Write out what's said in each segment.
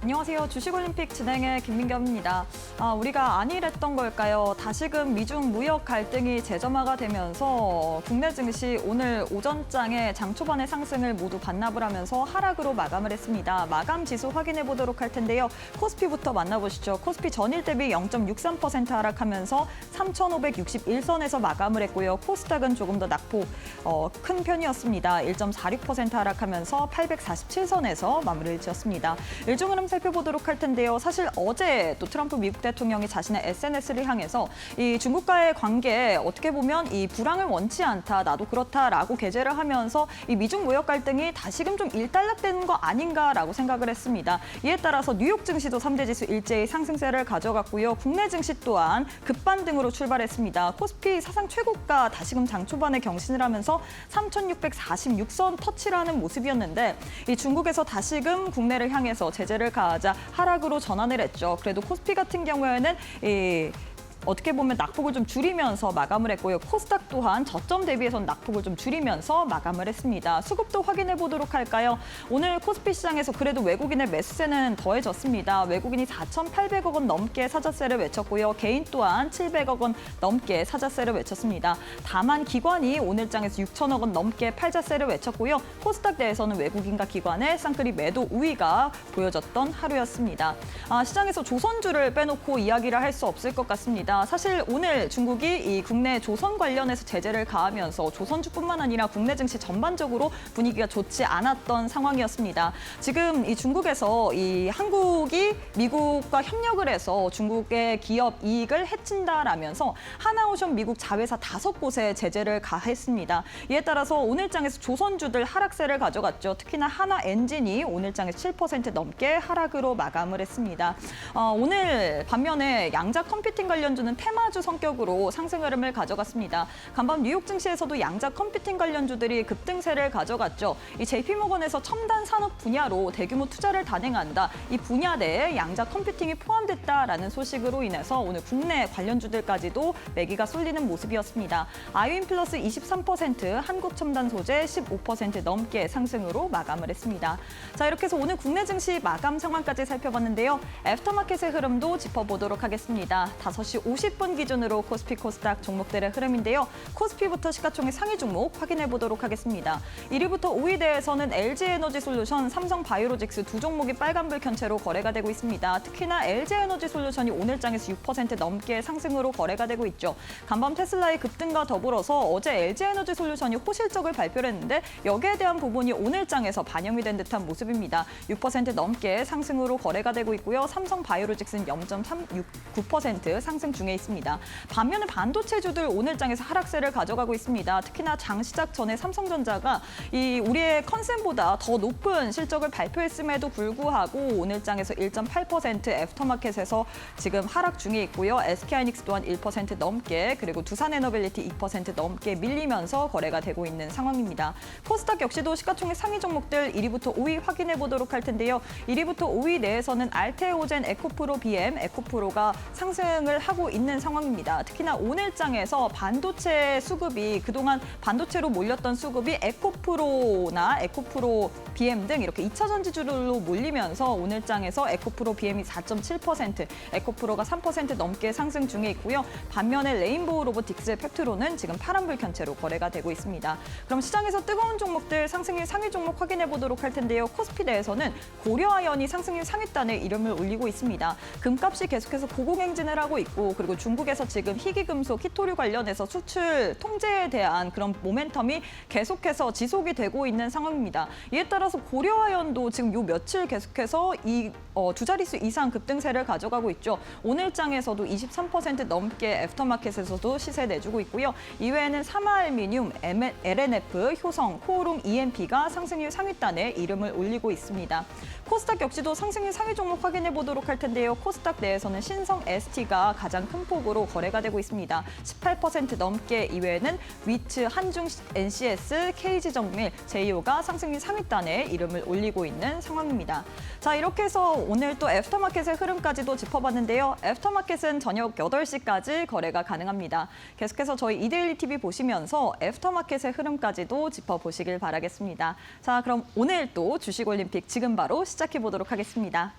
안녕하세요. 주식올림픽 진행의 김민경입니다. 우리가 안일했던 걸까요? 다시금 미중 무역 갈등이 재점화가 되면서 국내 증시 오늘 오전장에 장 초반의 상승을 모두 반납을 하면서 하락으로 마감을 했습니다. 마감 지수 확인해 보도록 할 텐데요. 코스피부터 만나보시죠. 코스피 전일 대비 0.63% 하락하면서 3,561선에서 마감을 했고요. 코스닥은 조금 더 낙폭 큰 편이었습니다. 1.46% 하락하면서 847선에서 마무리를 지었습니다. 일중 흐름 살펴보도록 할 텐데요. 사실 어제 또 트럼프 미국 대통령이 자신의 SNS를 향해서 이 중국과의 관계에 어떻게 보면 이 불황을 원치 않다, 나도 그렇다라고 게재를 하면서 이 미중 무역 갈등이 다시금 좀 일단락되는 거 아닌가라고 생각을 했습니다. 이에 따라서 뉴욕 증시도 3대 지수 일제히 상승세를 가져갔고요. 국내 증시 또한 급반등으로 출발했습니다. 코스피 사상 최고가 다시금 장 초반에 경신을 하면서 3,646선 터치를 하는 모습이었는데 이 중국에서 다시금 국내를 향해서 제재를 가하자 하락으로 전환을 했죠. 그래도 코스피 같은 경우에는 어떻게 보면 낙폭을 좀 줄이면서 마감을 했고요. 코스닥 또한 저점 대비해서는 낙폭을 좀 줄이면서 마감을 했습니다. 수급도 확인해 보도록 할까요? 오늘 코스피 시장에서 그래도 외국인의 매수세는 더해졌습니다. 외국인이 4,800억 원 넘게 사자세를 외쳤고요. 개인 또한 700억 원 넘게 사자세를 외쳤습니다. 다만 기관이 오늘장에서 6천억 원 넘게 팔자세를 외쳤고요. 코스닥 내에서는 외국인과 기관의 쌍끌이 매도 우위가 보여졌던 하루였습니다. 시장에서 조선주를 빼놓고 이야기를 할 수 없을 것 같습니다. 사실 오늘 중국이 이 국내 조선 관련해서 제재를 가하면서 조선주뿐만 아니라 국내 증시 전반적으로 분위기가 좋지 않았던 상황이었습니다. 지금 이 중국에서 이 한국이 미국과 협력을 해서 중국의 기업 이익을 해친다라면서 하나오션 미국 자회사 5곳에 제재를 가했습니다. 이에 따라서 오늘장에서 조선주들 하락세를 가져갔죠. 특히나 하나엔진이 오늘장에서 7% 넘게 하락으로 마감을 했습니다. 오늘 반면에 양자 컴퓨팅 관련주는 테마주 성격으로 상승 흐름을 가져갔습니다. 간밤 뉴욕 증시에서도 양자 컴퓨팅 관련주들이 급등세를 가져갔죠. 이 JP모건에서 첨단 산업 분야로 대규모 투자를 단행한다. 이 분야 내에 양자 컴퓨팅이 포함됐다라는 소식으로 인해서 오늘 국내 관련주들까지도 매기가 쏠리는 모습이었습니다. 아이윈플러스 23%, 한국첨단 소재 15% 넘게 상승으로 마감을 했습니다. 자, 이렇게 해서 오늘 국내 증시 마감 상황까지 살펴봤는데요. 애프터마켓의 흐름도 짚어보도록 하겠습니다. 5시 50분 기준으로 코스피, 코스닥 종목들의 흐름인데요. 코스피부터 시가총액 상위 종목 확인해 보도록 하겠습니다. 1위부터 5위대에서는 LG에너지솔루션, 삼성바이오로직스 두 종목이 빨간불 켠채로 거래가 되고 있습니다. 특히나 LG에너지솔루션이 오늘장에서 6% 넘게 상승으로 거래가 되고 있죠. 간밤 테슬라의 급등과 더불어서 어제 LG에너지솔루션이 호실적을 발표를 했는데 여기에 대한 부분이 오늘장에서 반영이 된 듯한 모습입니다. 6% 넘게 상승으로 거래가 되고 있고요. 삼성바이오로직스는 0.39% 상승 중에 있습니다. 반면에 반도체주들 오늘장에서 하락세를 가져가고 있습니다. 특히나 장 시작 전에 삼성전자가 우리의 컨센보다 더 높은 실적을 발표했음에도 불구하고 오늘장에서 1.8% 애프터마켓에서 지금 하락 중에 있고요. SK하이닉스 또한 1% 넘게 그리고 두산에너빌리티 2% 넘게 밀리면서 거래가 되고 있는 상황입니다. 코스닥 역시도 시가총액 상위 종목들 1위부터 5위 확인해 보도록 할 텐데요. 1위부터 5위 내에서는 알테오젠, 에코프로, BM, 에코프로가 상승을 하고 있는 상황입니다. 특히나 오늘장에서 반도체 수급이 그동안 반도체로 몰렸던 수급이 에코프로나 에코프로 BM 등 이렇게 2차 전지주로 몰리면서 오늘장에서 에코프로 BM이 4.7%, 에코프로가 3% 넘게 상승 중에 있고요. 반면에 레인보우 로보틱스, 펩트로는 지금 파란불 켠채로 거래가 되고 있습니다. 그럼 시장에서 뜨거운 종목들 상승률 상위 종목 확인해 보도록 할 텐데요. 코스피 내에서는 고려아연이 상승률 상위단에 이름을 올리고 있습니다. 금값이 계속해서 고공행진을 하고 있고 그리고 중국에서 지금 희귀금속, 희토류 관련해서 수출 통제에 대한 그런 모멘텀이 계속해서 지속이 되고 있는 상황입니다. 이에 따라서 고려아연도 지금 요 며칠 계속해서 두 자릿수 이상 급등세를 가져가고 있죠. 오늘장에서도 23% 넘게 애프터마켓에서도 시세 내주고 있고요. 이외에는 사마알미늄, LNF, 효성, 코오롱, EMP가 상승률 상위단에 이름을 올리고 있습니다. 코스닥 역시도 상승률 상위 종목 확인해 보도록 할 텐데요. 코스닥 내에서는 신성 ST가 가장 큰 폭으로 거래가 되고 있습니다. 18% 넘게 이외에는 위츠, 한중, NCS, KG정밀, 제이오가 상승률 상위단에 이름을 올리고 있는 상황입니다. 자, 이렇게 해서 오늘 또 애프터마켓의 흐름까지도 짚어봤는데요. 애프터마켓은 저녁 8시까지 거래가 가능합니다. 계속해서 저희 이데일리 TV 보시면서 애프터마켓의 흐름까지도 짚어보시길 바라겠습니다. 자, 그럼 오늘 또 주식올림픽 지금 바로 시작해 보도록 하겠습니다.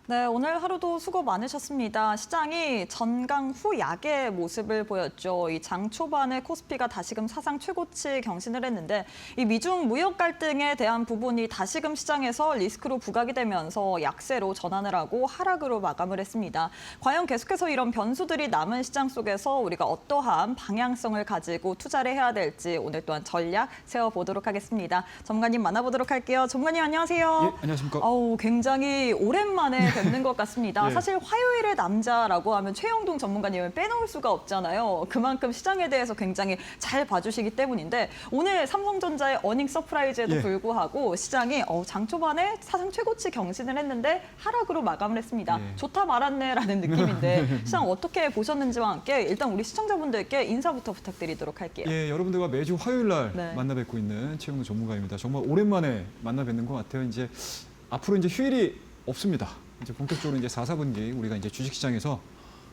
네, 오늘 하루도 수고 많으셨습니다. 시장이 전강 후 약의 모습을 보였죠. 이 장 초반에 코스피가 다시금 사상 최고치 경신을 했는데 이 미중 무역 갈등에 대한 부분이 다시금 시장에서 리스크로 부각이 되면서 약세로 전환을 하고 하락으로 마감을 했습니다. 과연 계속해서 이런 변수들이 남은 시장 속에서 우리가 어떠한 방향성을 가지고 투자를 해야 될지 오늘 또한 전략 세워보도록 하겠습니다. 전문가님 만나보도록 할게요. 전문가님 안녕하세요. 예, 안녕하십니까. 굉장히 오랜만에 뵙는 것 같습니다. 예. 사실 화요일의 남자라고 하면 최영동 전문가님을 빼놓을 수가 없잖아요. 그만큼 시장에 대해서 굉장히 잘 봐주시기 때문인데 오늘 삼성전자의 어닝 서프라이즈에도 예. 불구하고 시장이 장 초반에 사상 최고치 경신을 했는데 하락으로 마감을 했습니다. 예. 좋다 말았네라는 느낌인데 시장 어떻게 보셨는지와 함께 일단 우리 시청자분들께 인사부터 부탁드리도록 할게요. 예, 여러분들과 매주 화요일 날 네. 만나 뵙고 있는 최영도 전문가입니다. 정말 오랜만에 만나 뵙는 것 같아요. 이제 앞으로 이제 휴일이 없습니다. 이제 본격적으로 이제 4, 4분기 우리가 이제 주식시장에서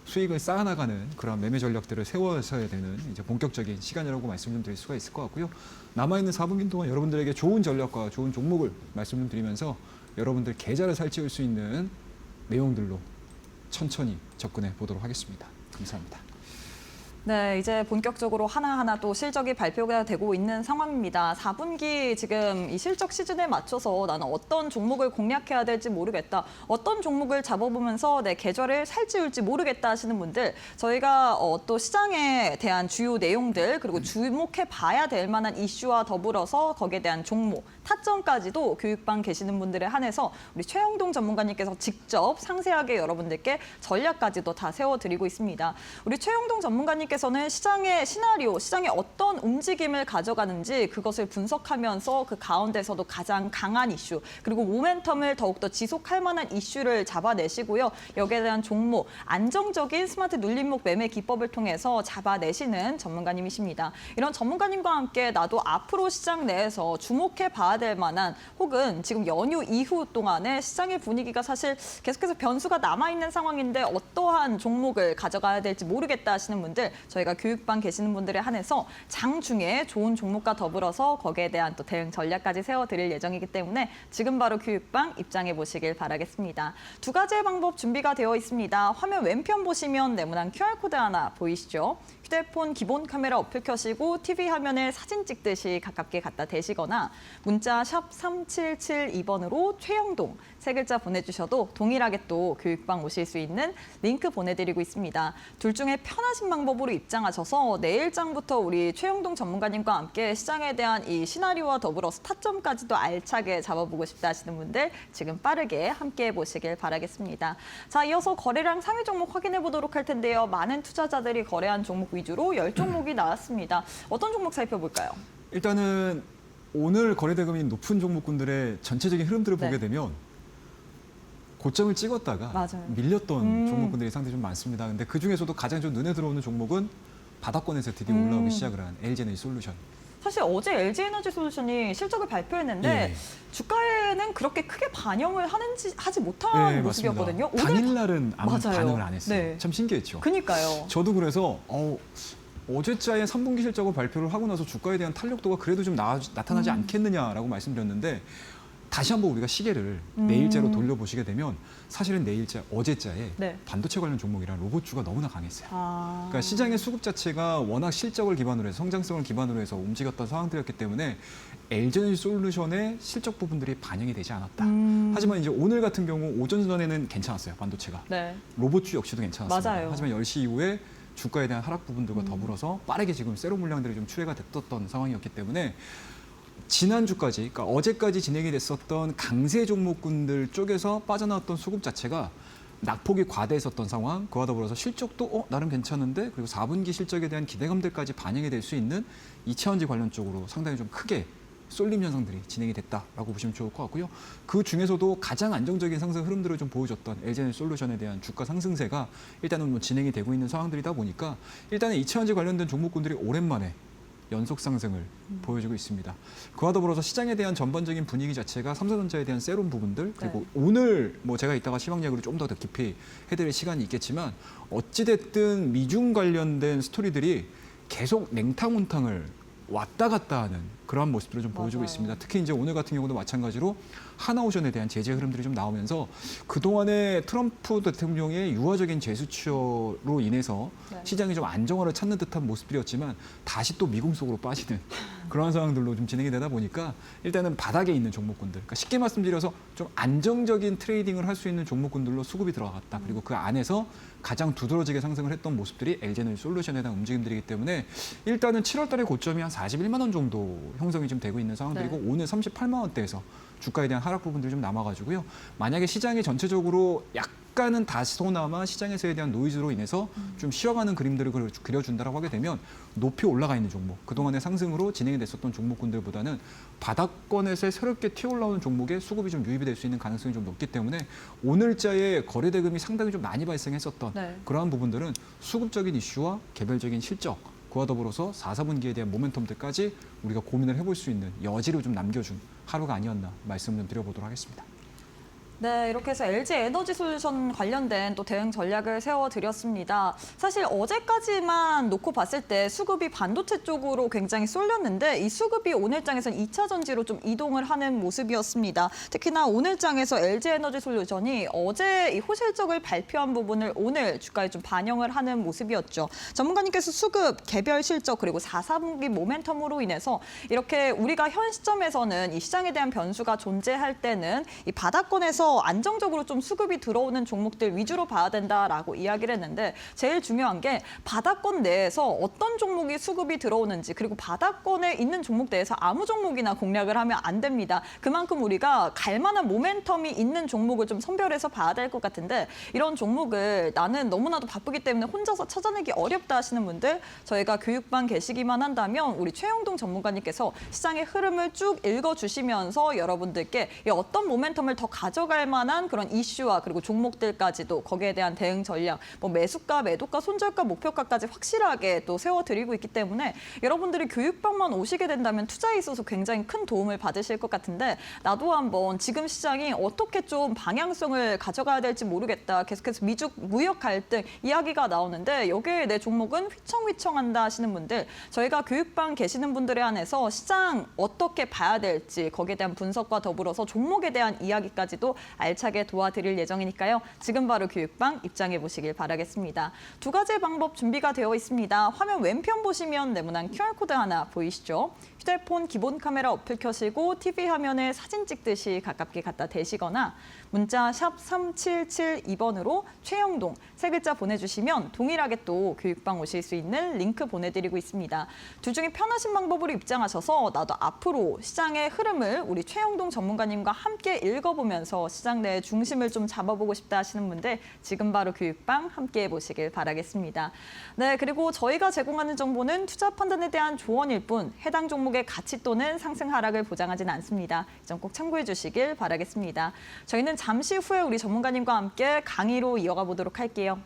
수익을 쌓아나가는 그런 매매 전략들을 세워서야 되는 이제 본격적인 시간이라고 말씀 좀 드릴 수가 있을 것 같고요. 남아있는 4분기 동안 여러분들에게 좋은 전략과 좋은 종목을 말씀 좀 드리면서 여러분들 계좌를 살찌울 수 있는 내용들로 천천히 접근해 보도록 하겠습니다. 감사합니다. 네, 이제 본격적으로 하나하나 또 실적이 발표가 되고 있는 상황입니다. 4분기 지금 이 실적 시즌에 맞춰서 나는 어떤 종목을 공략해야 될지 모르겠다. 어떤 종목을 잡아보면서 내 계좌를 살찌울지 모르겠다 하시는 분들 저희가 또 시장에 대한 주요 내용들 그리고 주목해 봐야 될 만한 이슈와 더불어서 거기에 대한 종목, 타점까지도 교육방 계시는 분들에 한해서 우리 최영동 전문가님께서 직접 상세하게 여러분들께 전략까지도 다 세워드리고 있습니다. 우리 최영동 전문가님께서는 시장의 시나리오, 시장에 어떤 움직임을 가져가는지 그것을 분석하면서 그 가운데서도 가장 강한 이슈 그리고 모멘텀을 더욱더 지속할 만한 이슈를 잡아내시고요. 여기에 대한 종목, 안정적인 스마트 눌림목 매매 기법을 통해서 잡아내시는 전문가님이십니다. 이런 전문가님과 함께 나도 앞으로 시장 내에서 주목해 봐야 될 만한 혹은 지금 연휴 이후 동안에 시장의 분위기가 사실 계속해서 변수가 남아있는 상황인데 어떠한 종목을 가져가야 될지 모르겠다 하시는 분들 저희가 교육방 계시는 분들에 한해서 장중에 좋은 종목과 더불어서 거기에 대한 또 대응 전략까지 세워드릴 예정이기 때문에 지금 바로 교육방 입장해 보시길 바라겠습니다. 두 가지의 방법 준비가 되어 있습니다. 화면 왼편 보시면 네모난 QR코드 하나 보이시죠? 휴대폰 기본 카메라 어플 켜시고 TV 화면에 사진 찍듯이 가깝게 갖다 대시거나 문자 샵 3772번으로 최영동 세 글자 보내주셔도 동일하게 또 교육방 오실 수 있는 링크 보내드리고 있습니다. 둘 중에 편하신 방법으로 입장하셔서 내일장부터 우리 최영동 전문가님과 함께 시장에 대한 이 시나리오와 더불어 타점까지도 알차게 잡아보고 싶다 하시는 분들 지금 빠르게 함께 해보시길 바라겠습니다. 자, 이어서 거래량 상위 종목 확인해 보도록 할 텐데요. 많은 투자자들이 거래한 종목 위주로 10종목이 나왔습니다. 어떤 종목 살펴볼까요? 일단은 오늘 거래대금이 높은 종목군들의 전체적인 흐름들을 네. 보게 되면 고점을 찍었다가 맞아요. 밀렸던 종목군들이 상당히 좀 많습니다. 근데 그 중에서도 가장 좀 눈에 들어오는 종목은 바닥권에서 드디어 올라오기 시작을 한 LG에너지 솔루션. 사실 어제 LG에너지 솔루션이 실적을 발표했는데 예. 주가에는 그렇게 크게 반영을 하지 못한 네, 모습이었거든요. 맞습니다. 당일날은 아무 맞아요. 반응을 안 했어요. 네. 참 신기했죠. 그니까요. 저도 그래서 어제자에 3분기 실적을 발표를 하고 나서 주가에 대한 탄력도가 그래도 좀 나타나지 않겠느냐라고 말씀드렸는데 다시 한번 우리가 시계를 내일자로 돌려보시게 되면 사실은 어제자에 네. 반도체 관련 종목이랑 로봇주가 너무나 강했어요. 아... 그러니까 시장의 수급 자체가 워낙 실적을 기반으로 해서 성장성을 기반으로 해서 움직였던 상황들이었기 때문에 LG에너지 솔루션의 실적 부분들이 반영이 되지 않았다. 하지만 이제 오늘 같은 경우 오전 전에는 괜찮았어요. 반도체가. 네. 로봇주 역시도 괜찮았습니다. 맞아요. 하지만 10시 이후에 주가에 대한 하락 부분들과 더불어서 빠르게 지금 세로 물량들이 좀 출회가 됐던 상황이었기 때문에 지난주까지, 그러니까 어제까지 진행이 됐었던 강세 종목군들 쪽에서 빠져나왔던 수급 자체가 낙폭이 과대했었던 상황, 그와 더불어서 실적도 나름 괜찮은데 그리고 4분기 실적에 대한 기대감들까지 반영이 될 수 있는 이차원지 관련 쪽으로 상당히 좀 크게 쏠림 현상들이 진행이 됐다라고 보시면 좋을 것 같고요. 그 중에서도 가장 안정적인 상승 흐름들을 좀 보여줬던 LG에너지 솔루션에 대한 주가 상승세가 일단은 뭐 진행이 되고 있는 상황들이다 보니까 일단은 이차원지 관련된 종목군들이 오랜만에 연속 상승을 보여주고 있습니다. 그와 더불어서 시장에 대한 전반적인 분위기 자체가 삼성전자에 대한 세론 부분들 그리고 네. 오늘 뭐 제가 이따가 시황약으로 좀 더 깊이 해드릴 시간이 있겠지만 어찌됐든 미중 관련된 스토리들이 계속 냉탕온탕을 왔다 갔다 하는 그러한 모습들을 좀 보여주고 맞아요. 있습니다. 특히 이제 오늘 같은 경우도 마찬가지로 하나오션에 대한 제재 흐름들이 좀 나오면서 그동안에 트럼프 대통령의 유화적인 재수출로 인해서 네. 시장이 좀 안정화를 찾는 듯한 모습들이었지만 다시 또 미궁 속으로 빠지는 그러한 상황들로 좀 진행이 되다 보니까 일단은 바닥에 있는 종목군들, 그러니까 쉽게 말씀드려서 좀 안정적인 트레이딩을 할 수 있는 종목군들로 수급이 들어갔다. 그리고 그 안에서 가장 두드러지게 상승을 했던 모습들이 LG에너지 솔루션에 대한 움직임들이기 때문에 일단은 7월 달에 고점이 한 41만 원 정도 형성이 좀 되고 있는 상황들이고 네. 오늘 38만 원대에서 주가에 대한 하락 부분들이 좀 남아가지고요. 만약에 시장이 전체적으로 약간은 다소나마 시장에서에 대한 노이즈로 인해서 좀 쉬어가는 그림들을 그려준다라고 하게 되면 높이 올라가 있는 종목, 그동안의 상승으로 진행이 됐었던 종목군들보다는 바닥권에서 새롭게 튀어올라오는 종목에 수급이 좀 유입이 될 수 있는 가능성이 좀 높기 때문에 오늘자에 거래 대금이 상당히 좀 많이 발생했었던 네. 그러한 부분들은 수급적인 이슈와 개별적인 실적, 그와 더불어서 4, 4분기에 대한 모멘텀들까지 우리가 고민을 해볼 수 있는 여지를 좀 남겨준 하루가 아니었나 말씀을 좀 드려보도록 하겠습니다. 네, 이렇게 해서 LG 에너지 솔루션 관련된 또 대응 전략을 세워드렸습니다. 사실 어제까지만 놓고 봤을 때 수급이 반도체 쪽으로 굉장히 쏠렸는데 이 수급이 오늘장에서는 2차 전지로 좀 이동을 하는 모습이었습니다. 특히나 오늘장에서 LG 에너지 솔루션이 어제 이 호실적을 발표한 부분을 오늘 주가에 좀 반영을 하는 모습이었죠. 전문가님께서 수급, 개별 실적 그리고 4, 4분기 모멘텀으로 인해서 이렇게 우리가 현 시점에서는 이 시장에 대한 변수가 존재할 때는 이 바닥권에서 안정적으로 좀 수급이 들어오는 종목들 위주로 봐야 된다라고 이야기를 했는데 제일 중요한 게 바닥권 내에서 어떤 종목이 수급이 들어오는지 그리고 바닥권에 있는 종목 내에서 아무 종목이나 공략을 하면 안 됩니다. 그만큼 우리가 갈 만한 모멘텀이 있는 종목을 좀 선별해서 봐야 될 것 같은데 이런 종목을 나는 너무나도 바쁘기 때문에 혼자서 찾아내기 어렵다 하시는 분들 저희가 교육반 계시기만 한다면 우리 최영동 전문가님께서 시장의 흐름을 쭉 읽어주시면서 여러분들께 이 어떤 모멘텀을 더 가져갈 만한 그런 이슈와 그리고 종목들까지도 거기에 대한 대응 전략, 뭐 매수가, 매도가, 손절가, 목표가까지 확실하게 또 세워드리고 있기 때문에 여러분들이 교육방만 오시게 된다면 투자에 있어서 굉장히 큰 도움을 받으실 것 같은데 나도 한번 지금 시장이 어떻게 좀 방향성을 가져가야 될지 모르겠다. 계속해서 미중 무역 갈등 이야기가 나오는데 여기에 내 종목은 휘청휘청한다 하시는 분들 저희가 교육방 계시는 분들에 한해서 시장 어떻게 봐야 될지 거기에 대한 분석과 더불어서 종목에 대한 이야기까지도 알차게 도와드릴 예정이니까요. 지금 바로 교육방 입장해 보시길 바라겠습니다. 두 가지의 방법 준비가 되어 있습니다. 화면 왼편 보시면 네모난 QR코드 하나 보이시죠? 휴대폰 기본 카메라 어플 켜시고 TV 화면에 사진 찍듯이 가깝게 갖다 대시거나 문자 샵 3772번으로 최영동 세 글자 보내주시면 동일하게 또 교육방 오실 수 있는 링크 보내드리고 있습니다. 둘 중에 편하신 방법으로 입장하셔서 나도 앞으로 시장의 흐름을 우리 최영동 전문가님과 함께 읽어보면서 시장 내 중심을 좀 잡아보고 싶다 하시는 분들 지금 바로 교육방 함께 해보시길 바라겠습니다. 네, 그리고 저희가 제공하는 정보는 투자 판단에 대한 조언일 뿐 해당 종목의 가치 또는 상승 하락을 보장하진 않습니다. 이 점 꼭 참고해 주시길 바라겠습니다. 저희는 잠시 후에 우리 전문가님과 함께 강의로 이어가 보도록 할게요.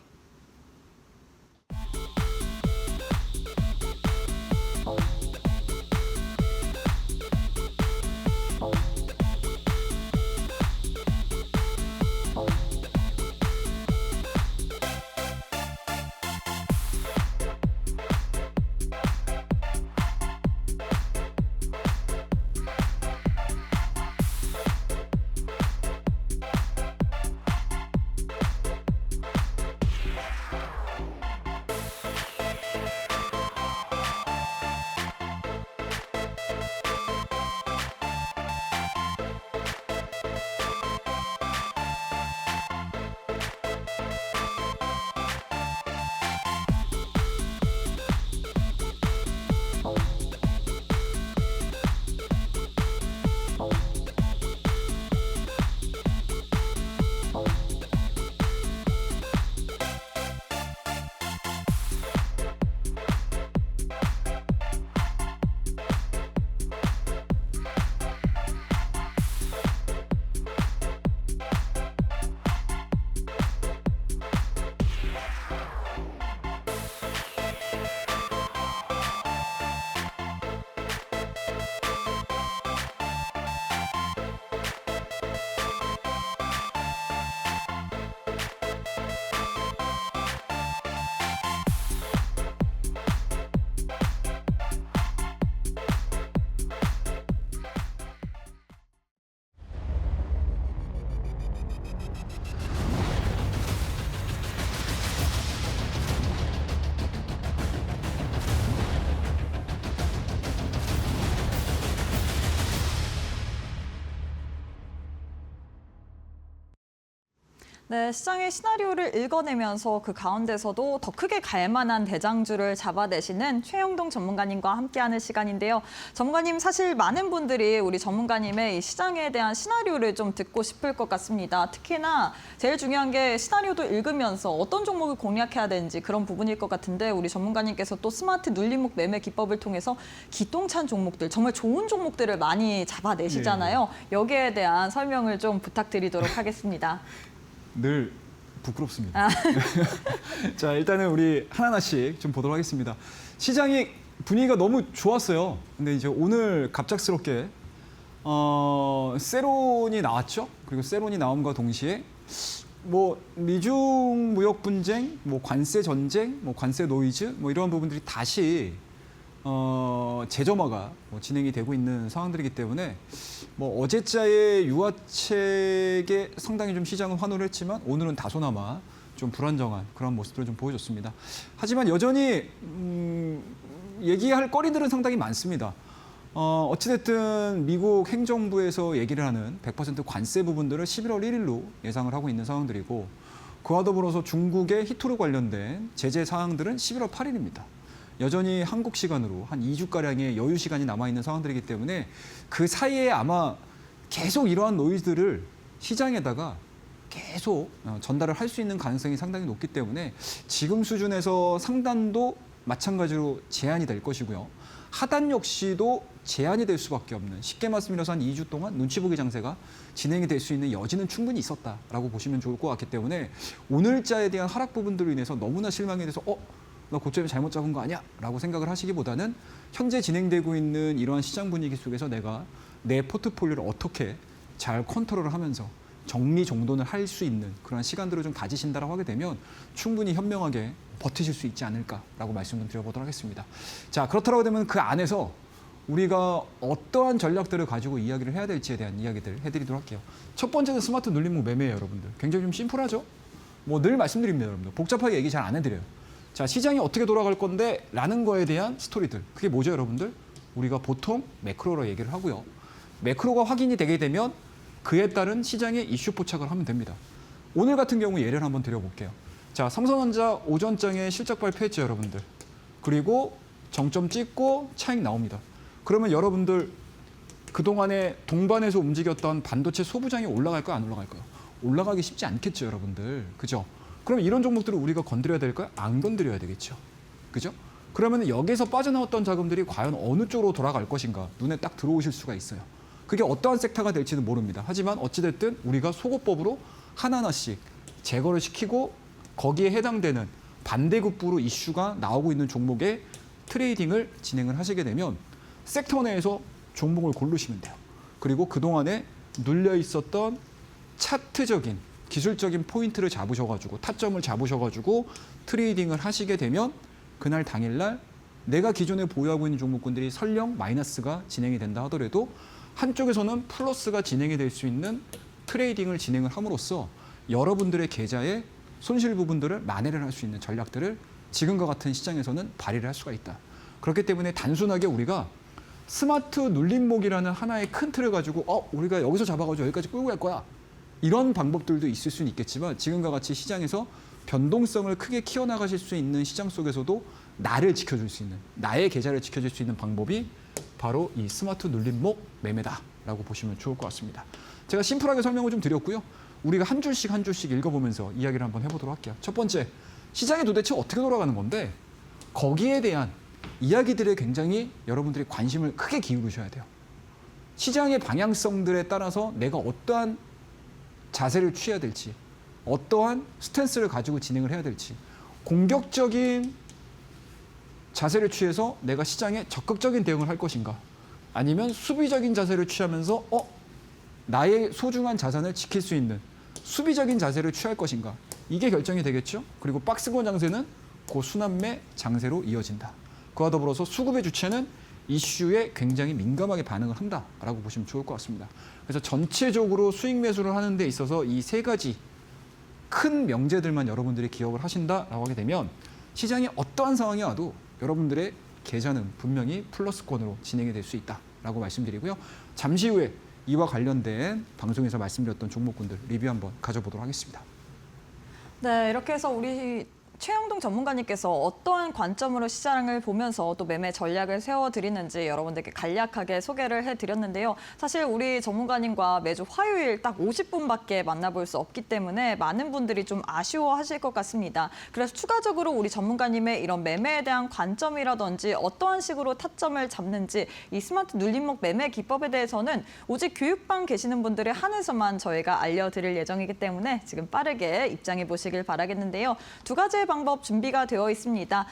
네, 시장의 시나리오를 읽어내면서 그 가운데서도 더 크게 갈 만한 대장주를 잡아내시는 최영동 전문가님과 함께하는 시간인데요. 전문가님, 사실 많은 분들이 우리 전문가님의 이 시장에 대한 시나리오를 좀 듣고 싶을 것 같습니다. 특히나 제일 중요한 게 시나리오도 읽으면서 어떤 종목을 공략해야 되는지 그런 부분일 것 같은데 우리 전문가님께서 또 스마트 눌림목 매매 기법을 통해서 기똥찬 종목들, 정말 좋은 종목들을 많이 잡아내시잖아요. 여기에 대한 설명을 좀 부탁드리도록 하겠습니다. 늘 부끄럽습니다. 자, 일단은 우리 하나하나씩 좀 보도록 하겠습니다. 시장이 분위기가 너무 좋았어요. 근데 이제 오늘 갑작스럽게 세론이 나왔죠. 그리고 세론이 나옴과 동시에 뭐 미중 무역 분쟁, 뭐 관세 전쟁, 뭐 관세 노이즈, 뭐 이런 부분들이 다시 재점화가 진행이 되고 있는 상황들이기 때문에 뭐 어제자의 유화책에 상당히 좀 시장은 환호를 했지만 오늘은 다소나마 좀 불안정한 그런 모습들을 좀 보여줬습니다. 하지만 여전히 얘기할 거리들은 상당히 많습니다. 어찌됐든 미국 행정부에서 얘기를 하는 100% 관세 부분들을 11월 1일로 예상을 하고 있는 상황들이고 그와 더불어서 중국의 히토르 관련된 제재 사항들은 11월 8일입니다. 여전히 한국 시간으로 한 2주가량의 여유 시간이 남아있는 상황들이기 때문에 그 사이에 아마 계속 이러한 노이즈들을 시장에다가 계속 전달을 할 수 있는 가능성이 상당히 높기 때문에 지금 수준에서 상단도 마찬가지로 제한이 될 것이고요. 하단 역시도 제한이 될 수밖에 없는, 쉽게 말씀드려서 한 2주 동안 눈치 보기 장세가 진행이 될 수 있는 여지는 충분히 있었다라고 보시면 좋을 것 같기 때문에 오늘자에 대한 하락 부분들로 인해서 너무나 실망이 돼서 나 고점이 잘못 잡은 거 아니야? 라고 생각을 하시기보다는 현재 진행되고 있는 이러한 시장 분위기 속에서 내가 내 포트폴리오를 어떻게 잘 컨트롤을 하면서 정리정돈을 할 수 있는 그런 시간들을 좀 가지신다라고 하게 되면 충분히 현명하게 버티실 수 있지 않을까라고 말씀 좀 드려보도록 하겠습니다. 자, 그렇다고 되면 그 안에서 우리가 어떠한 전략들을 가지고 이야기를 해야 될지에 대한 이야기들 해드리도록 할게요. 첫 번째는 스마트 눌림목 매매예요, 여러분들. 굉장히 좀 심플하죠? 뭐 늘 말씀드립니다, 여러분들. 복잡하게 얘기 잘 안 해드려요. 자, 시장이 어떻게 돌아갈 건데 라는 거에 대한 스토리들. 그게 뭐죠, 여러분들? 우리가 보통 매크로로 얘기를 하고요. 매크로가 확인이 되게 되면 그에 따른 시장의 이슈 포착을 하면 됩니다. 오늘 같은 경우 예를 한번 드려볼게요. 자, 삼성전자 오전장에 실적 발표했죠, 여러분들. 그리고 정점 찍고 차익 나옵니다. 그러면 여러분들 그동안에 동반해서 움직였던 반도체 소부장이 올라갈까요, 안 올라갈까요? 올라가기 쉽지 않겠죠, 여러분들. 그죠? 그럼 이런 종목들을 우리가 건드려야 될까요? 안 건드려야 되겠죠. 그죠? 그러면 여기서 빠져나왔던 자금들이 과연 어느 쪽으로 돌아갈 것인가 눈에 딱 들어오실 수가 있어요. 그게 어떠한 섹터가 될지는 모릅니다. 하지만 어찌됐든 우리가 속어법으로 하나하나씩 제거를 시키고 거기에 해당되는 반대급부로 이슈가 나오고 있는 종목의 트레이딩을 진행을 하시게 되면 섹터 내에서 종목을 고르시면 돼요. 그리고 그동안에 눌려 있었던 차트적인 기술적인 포인트를 잡으셔가지고 타점을 잡으셔가지고 트레이딩을 하시게 되면 그날 당일날 내가 기존에 보유하고 있는 종목군들이 설령 마이너스가 진행이 된다 하더라도 한쪽에서는 플러스가 진행이 될 수 있는 트레이딩을 진행을 함으로써 여러분들의 계좌의 손실 부분들을 만회를 할 수 있는 전략들을 지금과 같은 시장에서는 발휘를 할 수가 있다. 그렇기 때문에 단순하게 우리가 스마트 눌림목이라는 하나의 큰 틀을 가지고 우리가 여기서 잡아가지고 여기까지 끌고 갈 거야. 이런 방법들도 있을 수는 있겠지만 지금과 같이 시장에서 변동성을 크게 키워나가실 수 있는 시장 속에서도 나를 지켜줄 수 있는, 나의 계좌를 지켜줄 수 있는 방법이 바로 이 스마트 눌림목 매매다라고 보시면 좋을 것 같습니다. 제가 심플하게 설명을 좀 드렸고요. 우리가 한 줄씩 한 줄씩 읽어보면서 이야기를 한번 해보도록 할게요. 첫 번째, 시장이 도대체 어떻게 돌아가는 건데 거기에 대한 이야기들에 굉장히 여러분들이 관심을 크게 기울이셔야 돼요. 시장의 방향성들에 따라서 내가 어떠한 자세를 취해야 될지, 어떠한 스탠스를 가지고 진행을 해야 될지, 공격적인 자세를 취해서 내가 시장에 적극적인 대응을 할 것인가, 아니면 수비적인 자세를 취하면서 나의 소중한 자산을 지킬 수 있는 수비적인 자세를 취할 것인가, 이게 결정이 되겠죠. 그리고 박스권 장세는 그 순환매 장세로 이어진다. 그와 더불어서 수급의 주체는 이슈에 굉장히 민감하게 반응을 한다라고 보시면 좋을 것 같습니다. 그래서 전체적으로 수익 매수를 하는 데 있어서 이 세 가지 큰 명제들만 여러분들이 기억을 하신다라고 하게 되면 시장이 어떠한 상황이 와도 여러분들의 계좌는 분명히 플러스권으로 진행이 될 수 있다라고 말씀드리고요. 잠시 후에 이와 관련된 방송에서 말씀드렸던 종목군들 리뷰 한번 가져보도록 하겠습니다. 네, 이렇게 해서 우리 최영동 전문가님께서 어떠한 관점으로 시장을 보면서 또 매매 전략을 세워드리는지 여러분들께 간략하게 소개를 해드렸는데요. 사실 우리 전문가님과 매주 화요일 딱 50분밖에 만나볼 수 없기 때문에 많은 분들이 좀 아쉬워하실 것 같습니다. 그래서 추가적으로 우리 전문가님의 이런 매매에 대한 관점이라든지 어떠한 식으로 타점을 잡는지 이 스마트 눌림목 매매 기법에 대해서는 오직 교육방 계시는 분들에 한해서만 저희가 알려드릴 예정이기 때문에 지금 빠르게 입장해 보시길 바라겠는데요. 두 가지의 방법 준비가 되어 있습니다.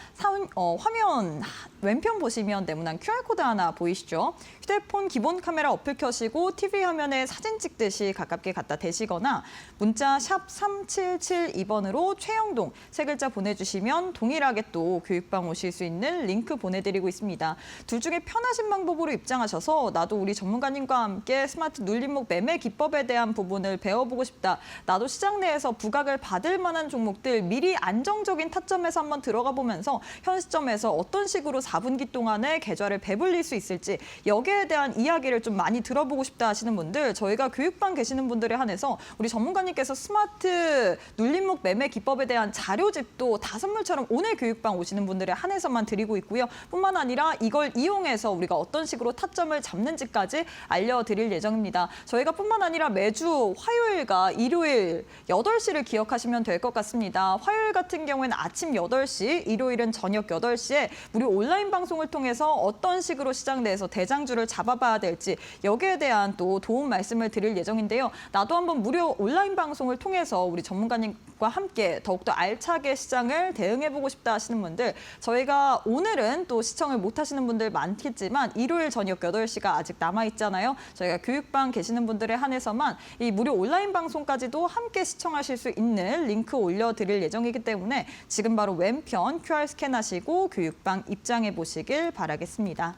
화면 왼편 보시면 네모난 QR코드 하나 보이시죠? 휴대폰 기본 카메라 어플 켜시고 TV 화면에 사진 찍듯이 가깝게 갖다 대시거나 문자 샵 3772번으로 최영동 세 글자 보내주시면 동일하게 또 교육방 오실 수 있는 링크 보내드리고 있습니다. 둘 중에 편하신 방법으로 입장하셔서 나도 우리 전문가님과 함께 스마트 눌림목 매매 기법에 대한 부분을 배워보고 싶다. 나도 시장 내에서 부각을 받을 만한 종목들 미리 안정적인 타점에서 한번 들어가 보면서 현 시점에서 어떤 식으로 4분기 동안에 계좌를 배불릴 수 있을지 여기에 대한 이야기를 좀 많이 들어보고 싶다 하시는 분들 저희가 교육방 계시는 분들에 한해서 우리 전문가님께서 스마트 눌림목 매매 기법에 대한 자료집도 다 선물처럼 오늘 교육방 오시는 분들에 한해서만 드리고 있고요. 뿐만 아니라 이걸 이용해서 우리가 어떤 식으로 타점을 잡는지까지 알려드릴 예정입니다. 저희가 뿐만 아니라 매주 화요일과 일요일 8시를 기억하시면 될 것 같습니다. 화요일 같은 경우에는 아침 8시, 일요일은 저녁 8시에 무료 온라인 방송을 통해서 어떤 식으로 시장 내에서 대장주를 잡아봐야 될지 여기에 대한 또 도움 말씀을 드릴 예정인데요. 나도 한번 무료 온라인 방송을 통해서 우리 전문가님과 함께 더욱더 알차게 시장을 대응해보고 싶다 하시는 분들 저희가 오늘은 또 시청을 못 하시는 분들 많겠지만 일요일 저녁 8시가 아직 남아있잖아요. 저희가 교육방 계시는 분들에 한해서만 이 무료 온라인 방송까지도 함께 시청하실 수 있는 링크 올려드릴 예정이기 때문에 지금 바로 왼편 QR 스캔하시고 교육방 입장해 보시길 바라겠습니다.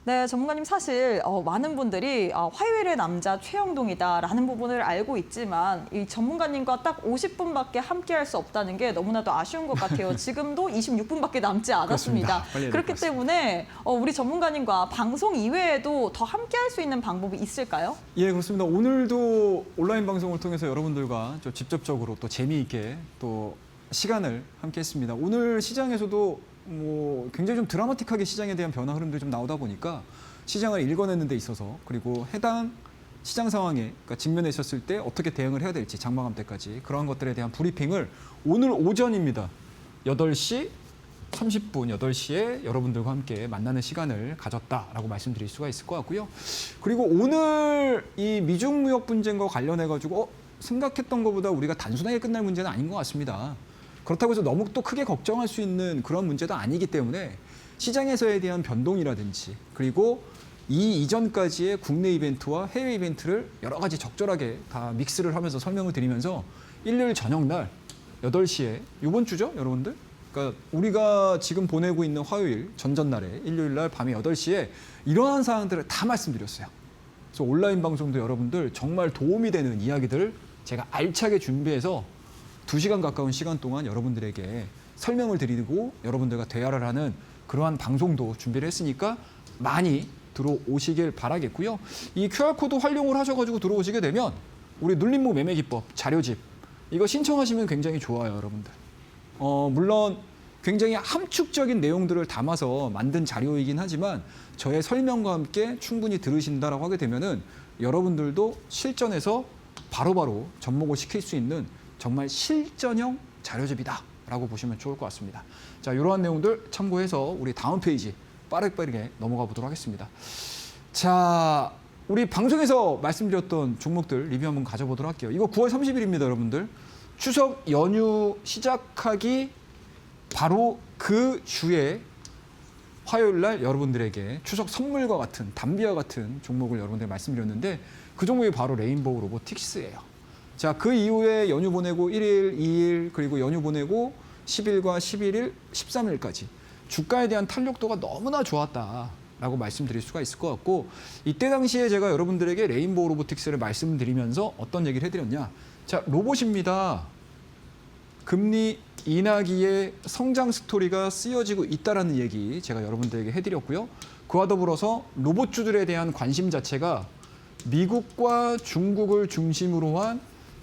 네, 전문가님 사실 많은 분들이 화요일의 남자 최영동이다라는 부분을 알고 있지만 이 전문가님과 딱 50분밖에 함께할 수 없다는 게 너무나도 아쉬운 것 같아요. 지금도 26분밖에 남지 않았습니다. 그렇기 때문에 우리 전문가님과 방송 이외에도 더 함께할 수 있는 방법이 있을까요? 예, 그렇습니다. 오늘도 온라인 방송을 통해서 여러분들과 좀 직접적으로 또 재미있게 또 시간을 함께했습니다. 오늘 시장에서도 굉장히 좀 드라마틱하게 시장에 대한 변화 흐름들이 좀 나오다 보니까 시장을 읽어내는 데 있어서 그리고 해당 시장 상황에 그러니까 직면해 있었을 때 어떻게 대응을 해야 될지 장마감 때까지 그러한 것들에 대한 브리핑을 오늘 오전입니다. 8시 30분 8시에 여러분들과 함께 만나는 시간을 가졌다라고 말씀드릴 수가 있을 것 같고요. 그리고 오늘 이 미중 무역 분쟁과 관련해 가지고 생각했던 것보다 우리가 단순하게 끝날 문제는 아닌 것 같습니다. 그렇다고 해서 너무 또 크게 걱정할 수 있는 그런 문제도 아니기 때문에 시장에서에 대한 변동이라든지 그리고 이 이전까지의 국내 이벤트와 해외 이벤트를 여러 가지 적절하게 다 믹스를 하면서 설명을 드리면서 일요일 저녁 날 8시에 이번 주죠, 여러분들? 그러니까 우리가 지금 보내고 있는 화요일 전전날에 일요일 날 밤에 8시에 이러한 사항들을 다 말씀드렸어요. 그래서 온라인 방송도 여러분들 정말 도움이 되는 이야기들을 제가 알차게 준비해서 2시간 가까운 시간 동안 여러분들에게 설명을 드리고 여러분들과 대화를 하는 그러한 방송도 준비를 했으니까 많이 들어오시길 바라겠고요. 이 QR코드 활용을 하셔가지고 들어오시게 되면 우리 눌림목 매매 기법 자료집 이거 신청하시면 굉장히 좋아요, 여러분들. 물론 굉장히 함축적인 내용들을 담아서 만든 자료이긴 하지만 저의 설명과 함께 충분히 들으신다라고 하게 되면은 여러분들도 실전에서 바로바로 접목을 시킬 수 있는 정말 실전형 자료집이다라고 보시면 좋을 것 같습니다. 자, 이러한 내용들 참고해서 우리 다음 페이지 빠르게 넘어가 보도록 하겠습니다. 자, 우리 방송에서 말씀드렸던 종목들 리뷰 한번 가져보도록 할게요. 이거 9월 30일입니다, 여러분들. 추석 연휴 시작하기 바로 그 주에 화요일 날 여러분들에게 추석 선물과 같은 담비와 같은 종목을 여러분들 말씀드렸는데 그 종목이 바로 레인보우 로보틱스예요. 자, 그 이후에 연휴 보내고 1일, 2일, 그리고 연휴 보내고 10일과 11일, 13일까지 주가에 대한 탄력도가 너무나 좋았다라고 말씀드릴 수가 있을 것 같고 이때 당시에 제가 여러분들에게 레인보우 로보틱스를 말씀드리면서 어떤 얘기를 해드렸냐. 자, 로봇입니다. 금리 인하기에 성장 스토리가 쓰여지고 있다라는 얘기 제가 여러분들에게 해드렸고요. 그와 더불어서 로봇주들에 대한 관심 자체가 미국과 중국을 중심으로 한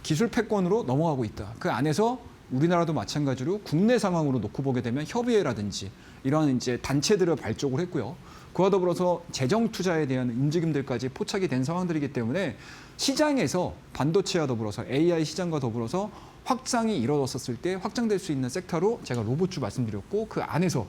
기술 패권으로 넘어가고 있다. 그 안에서 우리나라도 마찬가지로 국내 상황으로 놓고 보게 되면 협의회라든지 이런 이제 단체들을 발족을 했고요. 그와 더불어서 재정 투자에 대한 움직임들까지 포착이 된 상황들이기 때문에 시장에서 반도체와 더불어서 AI 시장과 더불어서 확장이 이루어졌을 때 확장될 수 있는 섹터로 제가 로봇주 말씀드렸고 그 안에서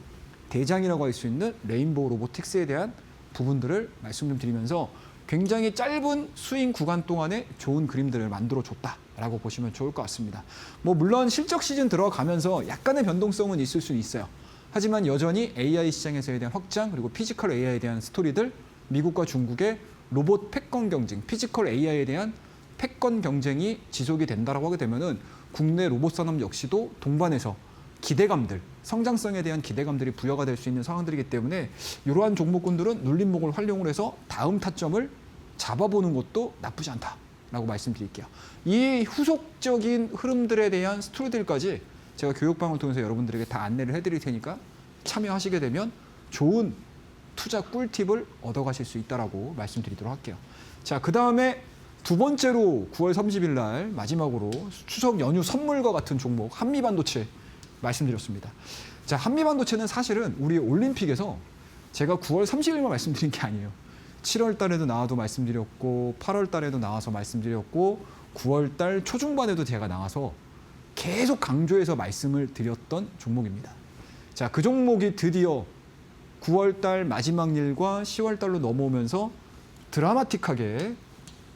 대장이라고 할 수 있는 레인보우 로보틱스에 대한 부분들을 말씀 좀 드리면서 굉장히 짧은 스윙 구간 동안에 좋은 그림들을 만들어줬다라고 보시면 좋을 것 같습니다. 뭐 물론 실적 시즌 들어가면서 약간의 변동성은 있을 수는 있어요. 하지만 여전히 AI 시장에서에 대한 확장 그리고 피지컬 AI에 대한 스토리들 미국과 중국의 로봇 패권 경쟁, 피지컬 AI에 대한 패권 경쟁이 지속이 된다라고 하게 되면은 국내 로봇 산업 역시도 동반해서 기대감들, 성장성에 대한 기대감들이 부여가 될 수 있는 상황들이기 때문에 이러한 종목군들은 눌림목을 활용을 해서 다음 타점을 잡아보는 것도 나쁘지 않다라고 말씀드릴게요. 이 후속적인 흐름들에 대한 스토리들까지 제가 교육방을 통해서 여러분들에게 다 안내를 해드릴 테니까 참여하시게 되면 좋은 투자 꿀팁을 얻어가실 수 있다라고 말씀드리도록 할게요. 자, 그 다음에 두 번째로 9월 30일 날 마지막으로 추석 연휴 선물과 같은 종목 한미반도체 말씀드렸습니다. 자, 한미반도체는 사실은 우리 올림픽에서 제가 9월 30일만 말씀드린 게 아니에요. 7월 달에도 나와도 말씀드렸고 8월 달에도 나와서 말씀드렸고 9월 달 초중반에도 제가 나와서 계속 강조해서 말씀을 드렸던 종목입니다. 자, 그 종목이 드디어 9월 달 마지막 일과 10월 달로 넘어오면서 드라마틱하게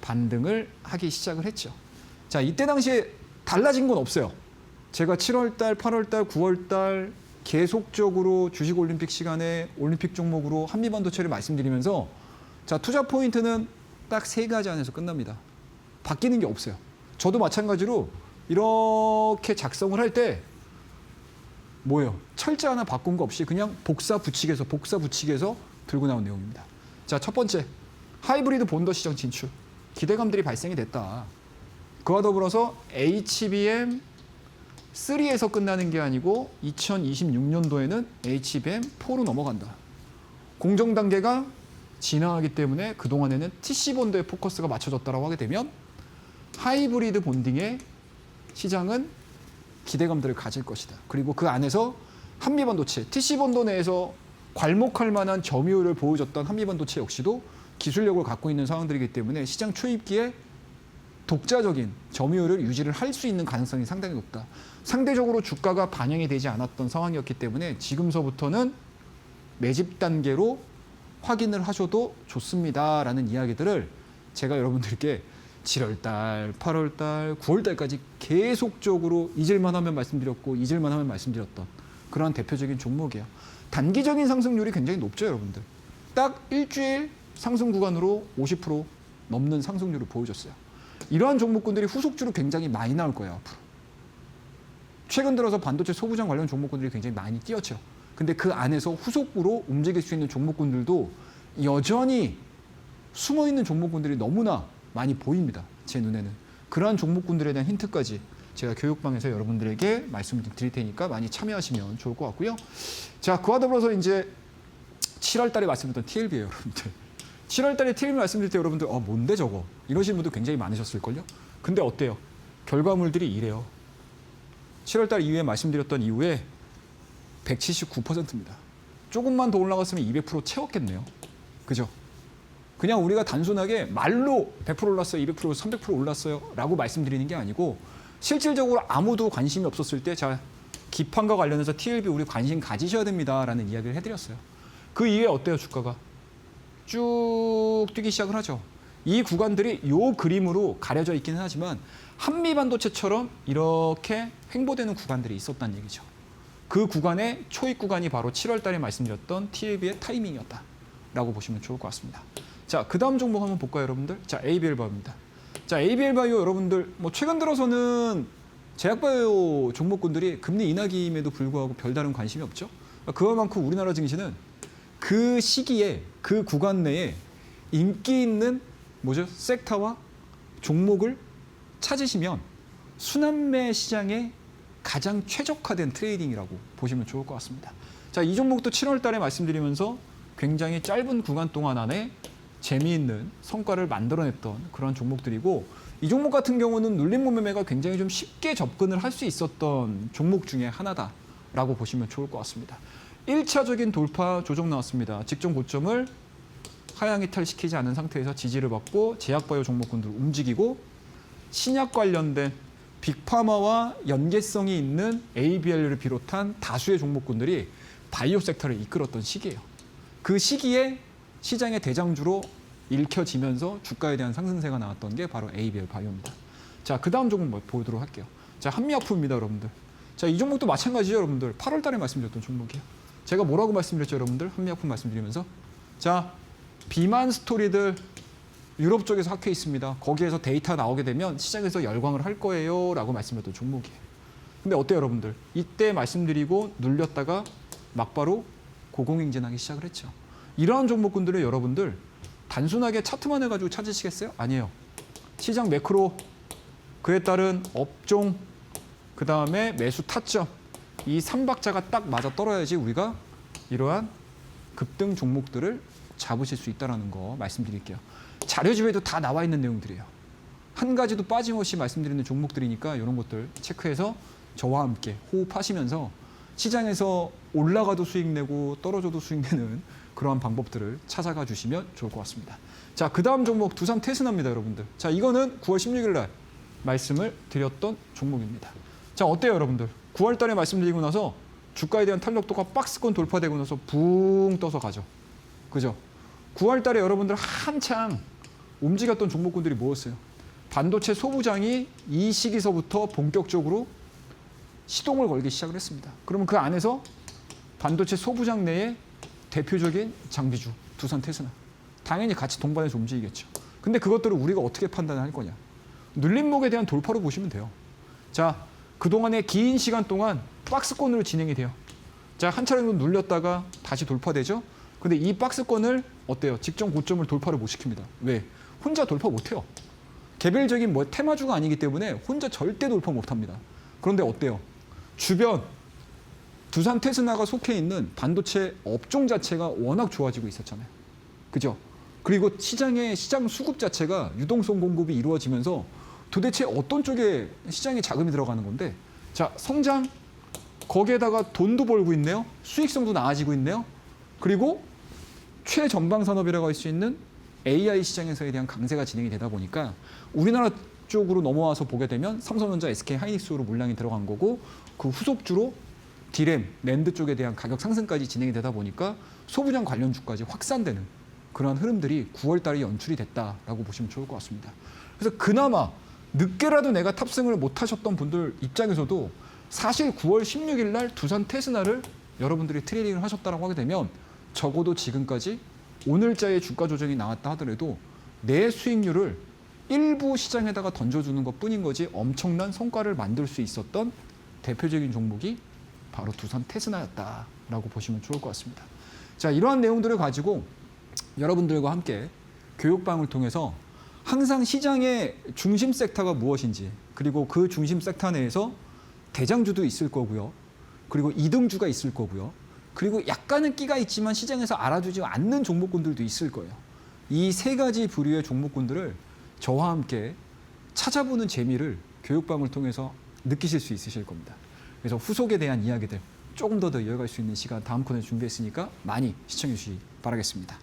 반등을 하기 시작을 했죠. 자, 이때 당시에 달라진 건 없어요. 제가 7월 달, 8월 달, 9월 달 계속적으로 주식 올림픽 시간에 올림픽 종목으로 한미반도체를 말씀드리면서 자, 투자 포인트는 딱 세 가지 안에서 끝납니다. 바뀌는 게 없어요. 저도 마찬가지로 이렇게 작성을 할 때 뭐예요? 철자 하나 바꾼 거 없이 그냥 복사 붙이기해서 들고 나온 내용입니다. 자, 첫 번째, 하이브리드 본더 시장 진출. 기대감들이 발생이 됐다. 그와 더불어서 HBM3에서 끝나는 게 아니고 2026년도에는 HBM4로 넘어간다. 공정 단계가 진행하기 때문에 그동안에는 TC 본더에 포커스가 맞춰졌다고 하게 되면 하이브리드 본딩의 시장은 기대감들을 가질 것이다. 그리고 그 안에서 한미반도체, TC 본더 내에서 괄목할 만한 점유율을 보여줬던 한미반도체 역시도 기술력을 갖고 있는 상황들이기 때문에 시장 초입기에 독자적인 점유율을 유지를 할 수 있는 가능성이 상당히 높다. 상대적으로 주가가 반영이 되지 않았던 상황이었기 때문에 지금서부터는 매집 단계로 확인을 하셔도 좋습니다라는 이야기들을 제가 여러분들께 7월달, 8월달, 9월달까지 계속적으로 잊을만 하면 말씀드렸고 잊을만 하면 말씀드렸던 그러한 대표적인 종목이에요. 단기적인 상승률이 굉장히 높죠, 여러분들. 딱 일주일 상승 구간으로 50% 넘는 상승률을 보여줬어요. 이러한 종목군들이 후속주로 굉장히 많이 나올 거예요, 앞으로. 최근 들어서 반도체 소부장 관련 종목군들이 굉장히 많이 뛰었죠. 근데 그 안에서 후속으로 움직일 수 있는 종목군들도 여전히 숨어있는 종목군들이 너무나 많이 보입니다. 제 눈에는. 그러한 종목군들에 대한 힌트까지 제가 교육방에서 여러분들에게 말씀을 드릴 테니까 많이 참여하시면 좋을 것 같고요. 자, 그와 더불어서 이제 7월 달에 말씀드렸던 TLB예요, 여러분들. 7월 달에 TLB 말씀드릴 때 여러분들 뭔데 저거? 이러시는 분들 굉장히 많으셨을걸요? 근데 어때요? 결과물들이 이래요. 7월 달 이후에 말씀드렸던 이후에 179%입니다. 조금만 더 올라갔으면 200% 채웠겠네요. 그죠? 그냥 우리가 단순하게 말로 100% 올랐어요, 200%, 300% 올랐어요 라고 말씀드리는 게 아니고 실질적으로 아무도 관심이 없었을 때 자, 기판과 관련해서 TLB 우리 관심 가지셔야 됩니다라는 이야기를 해드렸어요. 그 이후에 어때요, 주가가? 쭉 뛰기 시작을 하죠. 이 구간들이 이 그림으로 가려져 있기는 하지만 한미반도체처럼 이렇게 횡보되는 구간들이 있었다는 얘기죠. 그 구간의 초입 구간이 바로 7월 달에 말씀드렸던 TLB의 타이밍이었다라고 보시면 좋을 것 같습니다. 자, 그 다음 종목 한번 볼까요, 여러분들? 자, ABL바이오입니다. 자, ABL바이오 여러분들 뭐 최근 들어서는 제약바이오 종목군들이 금리 인하기임에도 불구하고 별다른 관심이 없죠. 그만큼 우리나라 증시는 그 시기에 그 구간 내에 인기 있는 섹터와 종목을 찾으시면 순환매 시장에 가장 최적화된 트레이딩이라고 보시면 좋을 것 같습니다. 자, 이 종목도 7월 달에 말씀드리면서 굉장히 짧은 구간 동안 안에 재미있는 성과를 만들어냈던 그런 종목들이고 이 종목 같은 경우는 눌림 매매가 굉장히 좀 쉽게 접근을 할 수 있었던 종목 중에 하나다라고 보시면 좋을 것 같습니다. 1차적인 돌파 조정 나왔습니다. 직전 고점을 하향 이탈시키지 않은 상태에서 지지를 받고 제약바이오 종목군들 움직이고 신약 관련된 빅파마와 연계성이 있는 ABL을 비롯한 다수의 종목군들이 바이오 섹터를 이끌었던 시기예요. 그 시기에 시장의 대장주로 읽혀지면서 주가에 대한 상승세가 나왔던 게 바로 ABL 바이오입니다. 자, 그 다음 종목 보도록 할게요. 자, 한미약품입니다, 여러분들. 자, 이 종목도 마찬가지죠, 여러분들. 8월 달에 말씀드렸던 종목이에요. 제가 뭐라고 말씀드렸죠, 여러분들? 한미약품 말씀드리면서. 자, 비만 스토리들 유럽 쪽에서 학회 있습니다. 거기에서 데이터 나오게 되면 시장에서 열광을 할 거예요 라고 말씀드렸던 종목이에요. 근데 어때요, 여러분들? 이때 말씀드리고 눌렸다가 막바로 고공행진하기 시작을 했죠. 이러한 종목군들을 여러분들 단순하게 차트만 해가지고 찾으시겠어요? 아니에요. 시장 매크로, 그에 따른 업종, 그 다음에 매수 타점, 이 3박자가 딱 맞아 떨어야지 우리가 이러한 급등 종목들을 잡으실 수 있다는 거 말씀드릴게요. 자료집에도 다 나와 있는 내용들이에요. 한 가지도 빠짐없이 말씀드리는 종목들이니까 이런 것들 체크해서 저와 함께 호흡하시면서 시장에서 올라가도 수익 내고 떨어져도 수익 내는 그러한 방법들을 찾아가 주시면 좋을 것 같습니다. 자, 그 다음 종목 두산 테스나입니다, 여러분들. 자, 이거는 9월 16일 날 말씀을 드렸던 종목입니다. 자, 어때요, 여러분들? 9월 달에 말씀드리고 나서 주가에 대한 탄력도가 박스권 돌파되고 나서 붕 떠서 가죠. 그죠? 9월 달에 여러분들 한창 움직였던 종목군들이 뭐였어요? 반도체 소부장이 이 시기서부터 본격적으로 시동을 걸기 시작을 했습니다. 그러면 그 안에서 반도체 소부장 내에 대표적인 장비주 두산 테스나 당연히 같이 동반해서 움직이겠죠. 근데 그것들을 우리가 어떻게 판단할 거냐? 눌림목에 대한 돌파로 보시면 돼요. 자, 그동안의 긴 시간 동안 박스권으로 진행이 돼요. 자, 한 차례 정도 눌렸다가 다시 돌파되죠. 근데 이 박스권을 어때요? 직전 고점을 돌파를 못 시킵니다. 왜? 혼자 돌파 못 해요. 개별적인 테마주가 아니기 때문에 혼자 절대 돌파 못 합니다. 그런데 어때요? 주변 두산 테스나가 속해 있는 반도체 업종 자체가 워낙 좋아지고 있었잖아요. 그죠? 그리고 시장 수급 자체가 유동성 공급이 이루어지면서 도대체 어떤 쪽에 시장에 자금이 들어가는 건데, 자, 성장, 거기에다가 돈도 벌고 있네요. 수익성도 나아지고 있네요. 그리고 최전방 산업이라고 할 수 있는 AI 시장에서에 대한 강세가 진행이 되다 보니까 우리나라 쪽으로 넘어와서 보게 되면 삼성전자, SK 하이닉스로 물량이 들어간 거고, 그 후속주로 디램, 낸드 쪽에 대한 가격 상승까지 진행이 되다 보니까 소부장 관련주까지 확산되는 그런 흐름들이 9월 달에 연출이 됐다라고 보시면 좋을 것 같습니다. 그래서 그나마 늦게라도 내가 탑승을 못 하셨던 분들 입장에서도 사실 9월 16일 날 두산 테스나를 여러분들이 트레이딩을 하셨다고 하게 되면 적어도 지금까지 오늘자의 주가 조정이 나왔다 하더라도 내 수익률을 일부 시장에다가 던져주는 것뿐인 거지 엄청난 성과를 만들 수 있었던 대표적인 종목이 바로 두산 테스나였다라고 보시면 좋을 것 같습니다. 자, 이러한 내용들을 가지고 여러분들과 함께 교육방을 통해서 항상 시장의 중심 섹터가 무엇인지, 그리고 그 중심 섹터 내에서 대장주도 있을 거고요. 그리고 이등주가 있을 거고요. 그리고 약간은 끼가 있지만 시장에서 알아주지 않는 종목군들도 있을 거예요. 이 세 가지 부류의 종목군들을 저와 함께 찾아보는 재미를 교육방을 통해서 느끼실 수 있으실 겁니다. 그래서 후속에 대한 이야기들 조금 더 이어갈 수 있는 시간 다음 코너에 준비했으니까 많이 시청해 주시기 바라겠습니다.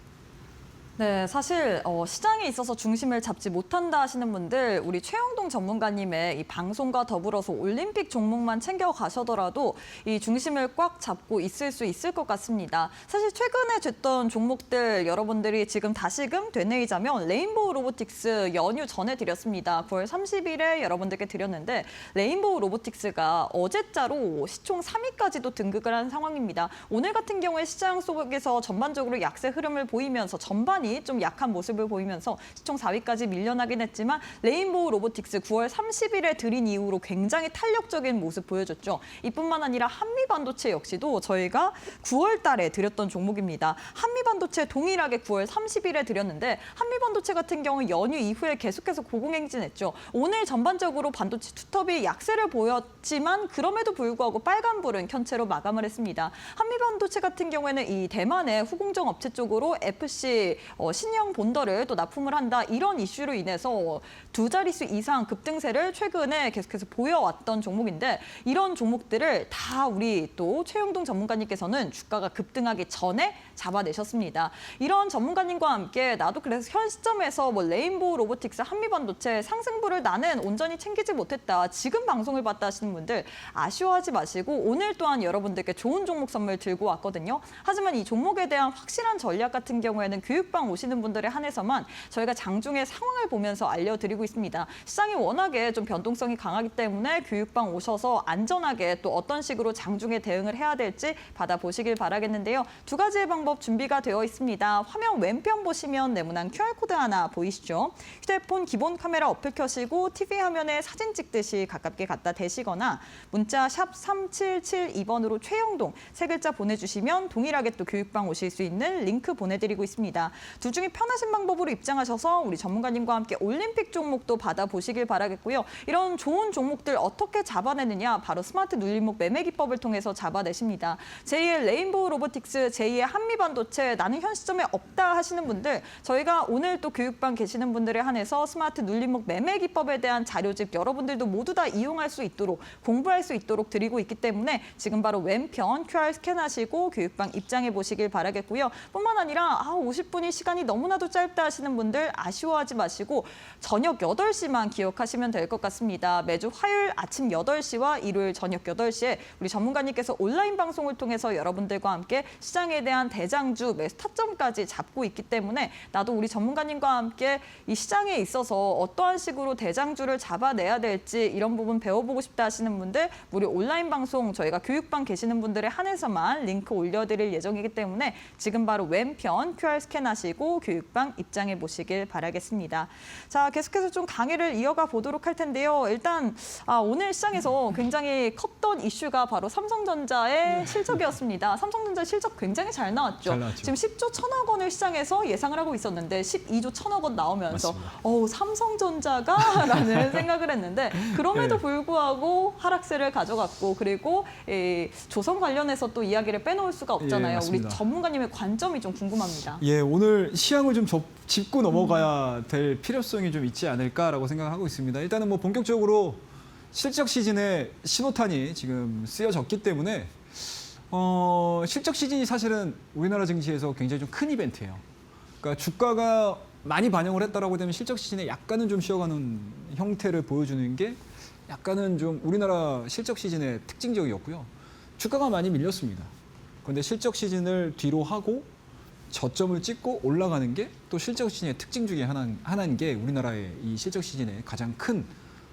네, 사실 시장에 있어서 중심을 잡지 못한다 하시는 분들, 우리 최영동 전문가님의 이 방송과 더불어서 올림픽 종목만 챙겨 가셔더라도 이 중심을 꽉 잡고 있을 수 있을 것 같습니다. 사실 최근에 됐던 종목들 여러분들이 지금 다시금 되뇌이자면 레인보우 로보틱스 연휴 전에 드렸습니다. 9월 30일에 여러분들께 드렸는데 레인보우 로보틱스가 어제자로 시총 3위까지도 등극을 한 상황입니다. 오늘 같은 경우에 시장 속에서 전반적으로 약세 흐름을 보이면서 전반이 좀 약한 모습을 보이면서 시총 4위까지 밀려나긴 했지만 레인보우 로보틱스 9월 30일에 들인 이후로 굉장히 탄력적인 모습 보여줬죠. 이뿐만 아니라 한미반도체 역시도 저희가 9월 달에 드렸던 종목입니다. 한미반도체 동일하게 9월 30일에 드렸는데 한미반도체 같은 경우 연휴 이후에 계속해서 고공행진했죠. 오늘 전반적으로 반도체 투톱이 약세를 보였지만 그럼에도 불구하고 빨간불은 켠 채로 마감을 했습니다. 한미반도체 같은 경우에는 이 대만의 후공정 업체 쪽으로 FC 신형 본더를 또 납품을 한다 이런 이슈로 인해서 두 자릿수 이상 급등세를 최근에 계속해서 보여왔던 종목인데 이런 종목들을 다 우리 또 최영동 전문가님께서는 주가가 급등하기 전에 잡아내셨습니다. 이런 전문가님과 함께 나도 그래서 현 시점에서 뭐 레인보우 로보틱스, 한미반도체 상승부를 나는 온전히 챙기지 못했다. 지금 방송을 봤다 하시는 분들 아쉬워하지 마시고 오늘 또한 여러분들께 좋은 종목 선물 들고 왔거든요. 하지만 이 종목에 대한 확실한 전략 같은 경우에는 교육방 오시는 분들에 한해서만 저희가 장중에 상황을 보면서 알려드리고 있습니다. 시장이 워낙에 좀 변동성이 강하기 때문에 교육방 오셔서 안전하게 또 어떤 식으로 장중에 대응을 해야 될지 받아보시길 바라겠는데요. 두 가지의 방법 준비가 되어 있습니다. 화면 왼편 보시면 네모난 QR코드 하나 보이시죠? 휴대폰 기본 카메라 어플 켜시고 TV 화면에 사진 찍듯이 가깝게 갖다 대시거나 문자 샵 3772번으로 최영동 세 글자 보내주시면 동일하게 또 교육방 오실 수 있는 링크 보내드리고 있습니다. 둘 중에 편하신 방법으로 입장하셔서 우리 전문가님과 함께 올림픽 종목도 받아보시길 바라겠고요. 이런 좋은 종목들 어떻게 잡아내느냐 바로 스마트 눌림목 매매 기법을 통해서 잡아내십니다. 제2의 레인보우 로보틱스, 제2의 한미반도체 나는 현 시점에 없다 하시는 분들 저희가 오늘 또 교육방 계시는 분들에 한해서 스마트 눌림목 매매 기법에 대한 자료집 여러분들도 모두 다 이용할 수 있도록 공부할 수 있도록 드리고 있기 때문에 지금 바로 왼편 QR 스캔하시고 교육방 입장해 보시길 바라겠고요. 뿐만 아니라 50분이 시간이 너무나도 짧다 하시는 분들 아쉬워하지 마시고 저녁 8시만 기억하시면 될 것 같습니다. 매주 화요일 아침 8시와 일요일 저녁 8시에 우리 전문가님께서 온라인 방송을 통해서 여러분들과 함께 시장에 대한 대장주 매수 타점까지 잡고 있기 때문에 나도 우리 전문가님과 함께 이 시장에 있어서 어떠한 식으로 대장주를 잡아내야 될지 이런 부분 배워보고 싶다 하시는 분들 무료 온라인 방송 저희가 교육방 계시는 분들에 한해서만 링크 올려드릴 예정이기 때문에 지금 바로 왼편 QR 스캔하시고 교육방 입장해 보시길 바라겠습니다. 자, 계속해서 좀 강의를 이어가 보도록 할 텐데요. 일단 오늘 시장에서 굉장히 컸던 이슈가 바로 삼성전자의 실적이었습니다. 삼성전자 실적 굉장히 잘 나왔죠. 잘 나왔죠. 지금 10조 1천억 원을 시장에서 예상을 하고 있었는데 12조 1천억 원 나오면서 삼성전자가 라는 생각을 했는데 그럼에도 네. 불구하고 하락세를 가져갔고 그리고 조선 관련해서 또 이야기를 빼놓을 수가 없잖아요. 예, 우리 맞습니다. 전문가님의 관점이 좀 궁금합니다. 예, 오늘 시향을 좀 짚고 넘어가야 될 필요성이 좀 있지 않을까라고 생각하고 있습니다. 일단은 뭐 본격적으로 실적 시즌에 신호탄이 지금 쓰여졌기 때문에 실적 시즌이 사실은 우리나라 증시에서 굉장히 좀 큰 이벤트예요. 그러니까 주가가 많이 반영을 했다라고 되면 실적 시즌에 약간은 좀 쉬어가는 형태를 보여주는 게 약간은 좀 우리나라 실적 시즌의 특징적이었고요. 주가가 많이 밀렸습니다. 그런데 실적 시즌을 뒤로 하고 저점을 찍고 올라가는 게 또 실적 시즌의 특징 중에 하나인 게 우리나라의 이 실적 시즌의 가장 큰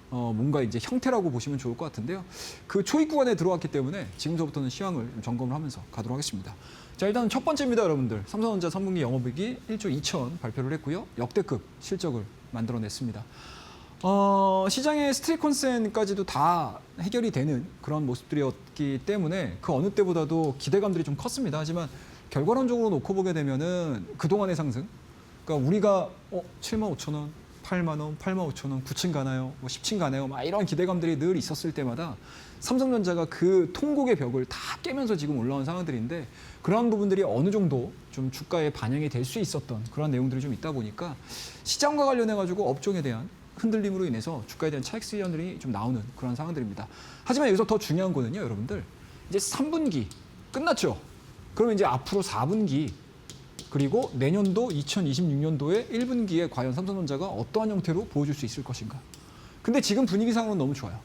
뭔가 이제 형태라고 보시면 좋을 것 같은데요. 그 초입 구간에 들어왔기 때문에 지금서부터는 시황을 좀 점검을 하면서 가도록 하겠습니다. 자, 일단 첫 번째입니다, 여러분들. 삼성전자 3분기 영업이익이 1조 2천 발표를 했고요. 역대급 실적을 만들어냈습니다. 시장의 스트릿 콘센까지도 다 해결이 되는 그런 모습들이었기 때문에 그 어느 때보다도 기대감들이 좀 컸습니다. 하지만 결과론적으로 놓고 보게 되면은 그동안의 상승, 그러니까 우리가 75,000원, 8만 원, 8만 5천 원, 9층 가나요? 뭐 10층 가나요? 막 이런 기대감들이 늘 있었을 때마다 삼성전자가 그 통곡의 벽을 다 깨면서 지금 올라온 상황들인데 그런 부분들이 어느 정도 좀 주가에 반영이 될 수 있었던 그런 내용들이 좀 있다 보니까 시장과 관련해 가지고 업종에 대한 흔들림으로 인해서 주가에 대한 차익 수연들이 좀 나오는 그런 상황들입니다. 하지만 여기서 더 중요한 거는요, 여러분들. 이제 3분기 끝났죠. 그러면 이제 앞으로 4분기 그리고 내년도 2026년도에 1분기에 과연 삼성전자가 어떠한 형태로 보여줄 수 있을 것인가. 근데 지금 분위기상으로는 너무 좋아요.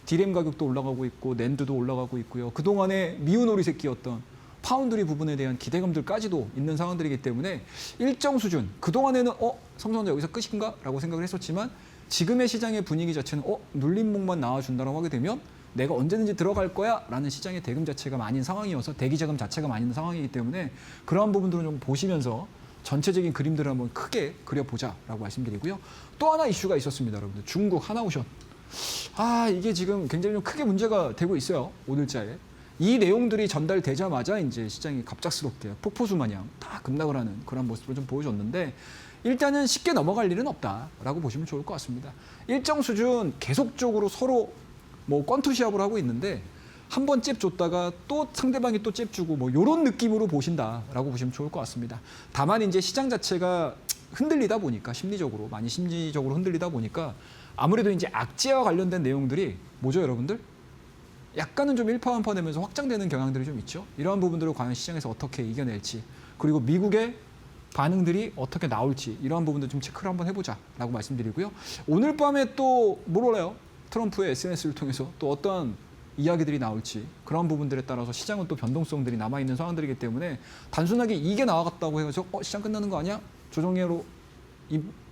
디램 가격도 올라가고 있고 낸드도 올라가고 있고요. 그동안에 미운 오리 새끼였던 파운드리 부분에 대한 기대감들까지도 있는 상황들이기 때문에 일정 수준, 그동안에는 삼성전자 여기서 끝인가? 라고 생각을 했었지만 지금의 시장의 분위기 자체는 눌림목만 나와준다고 하게 되면 내가 언제든지 들어갈 거야 라는 시장의 대금 자체가 많은 상황이어서 대기자금 자체가 많은 상황이기 때문에 그러한 부분들을 좀 보시면서 전체적인 그림들을 한번 크게 그려보자라고 말씀드리고요. 또 하나 이슈가 있었습니다, 여러분들. 중국 하나오션. 이게 지금 굉장히 좀 크게 문제가 되고 있어요, 오늘자에. 이 내용들이 전달되자마자 이제 시장이 갑작스럽게 폭포수 마냥 다 급락을 하는 그런 모습을 좀 보여줬는데 일단은 쉽게 넘어갈 일은 없다라고 보시면 좋을 것 같습니다. 일정 수준 계속적으로 서로 뭐 권투 시합을 하고 있는데 한 번 잽 줬다가 또 상대방이 또 잽 주고 뭐 이런 느낌으로 보신다라고 보시면 좋을 것 같습니다. 다만 이제 시장 자체가 흔들리다 보니까 심리적으로 많이 심리적으로 흔들리다 보니까 아무래도 이제 악재와 관련된 내용들이 뭐죠, 여러분들? 약간은 좀 일파만파되면서 확장되는 경향들이 좀 있죠. 이러한 부분들을 과연 시장에서 어떻게 이겨낼지, 그리고 미국의 반응들이 어떻게 나올지 이러한 부분들 좀 체크를 한번 해보자라고 말씀드리고요. 오늘 밤에 또 몰라요. 트럼프의 SNS를 통해서 또 어떠한 이야기들이 나올지 그런 부분들에 따라서 시장은 또 변동성들이 남아있는 상황들이기 때문에 단순하게 이게 나와갔다고 해서 시장 끝나는 거 아니야? 조정회로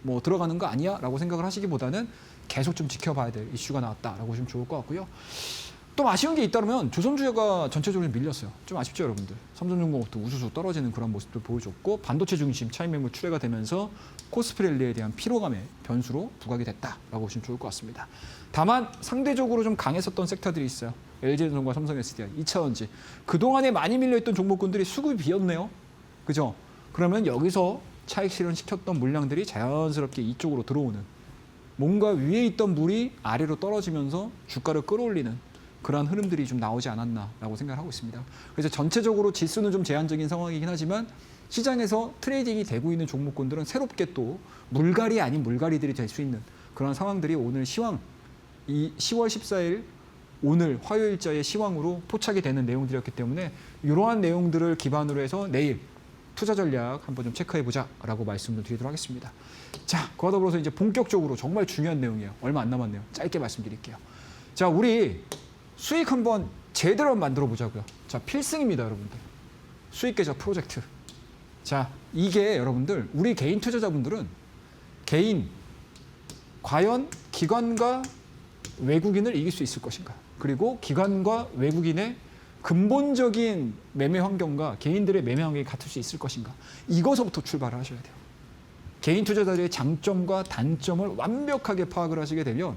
뭐 들어가는 거 아니야? 라고 생각을 하시기보다는 계속 좀 지켜봐야 될 이슈가 나왔다라고 보시면 좋을 것 같고요. 좀 아쉬운 게 있다면 조선주가 전체적으로 밀렸어요. 좀 아쉽죠, 여러분들. 삼성전공업도 우수수 떨어지는 그런 모습들 보여줬고 반도체 중심 차익 매물 출회가 되면서 코스피 랠리에 대한 피로감의 변수로 부각이 됐다라고 보시면 좋을 것 같습니다. 다만 상대적으로 좀 강했었던 섹터들이 있어요. LG전선과 삼성 SDI, 2차전지. 그동안에 많이 밀려있던 종목군들이 수급이 비었네요. 그죠? 그러면 여기서 차익 실현시켰던 물량들이 자연스럽게 이쪽으로 들어오는, 뭔가 위에 있던 물이 아래로 떨어지면서 주가를 끌어올리는 그러한 흐름들이 좀 나오지 않았나라고 생각을 하고 있습니다. 그래서 전체적으로 지수는 좀 제한적인 상황이긴 하지만 시장에서 트레이딩이 되고 있는 종목군들은 새롭게 또 물갈이 아닌 물갈이들이 될 수 있는 그런 상황들이 오늘 시황, 이 10월 14일 오늘 화요일자의 시황으로 포착이 되는 내용들이었기 때문에 이러한 내용들을 기반으로 해서 내일 투자 전략 한번 좀 체크해보자라고 말씀을 드리도록 하겠습니다. 자, 그와 더불어서 이제 본격적으로 정말 중요한 내용이에요. 얼마 안 남았네요. 짧게 말씀드릴게요. 자, 우리 수익 한번 제대로 만들어 보자고요. 자, 필승입니다, 여러분들. 수익 계좌 프로젝트. 자, 이게 여러분들 우리 개인 투자자분들은 과연 기관과 외국인을 이길 수 있을 것인가? 그리고 기관과 외국인의 근본적인 매매 환경과 개인들의 매매 환경이 같을 수 있을 것인가? 이것서부터 출발을 하셔야 돼요. 개인 투자자들의 장점과 단점을 완벽하게 파악을 하시게 되면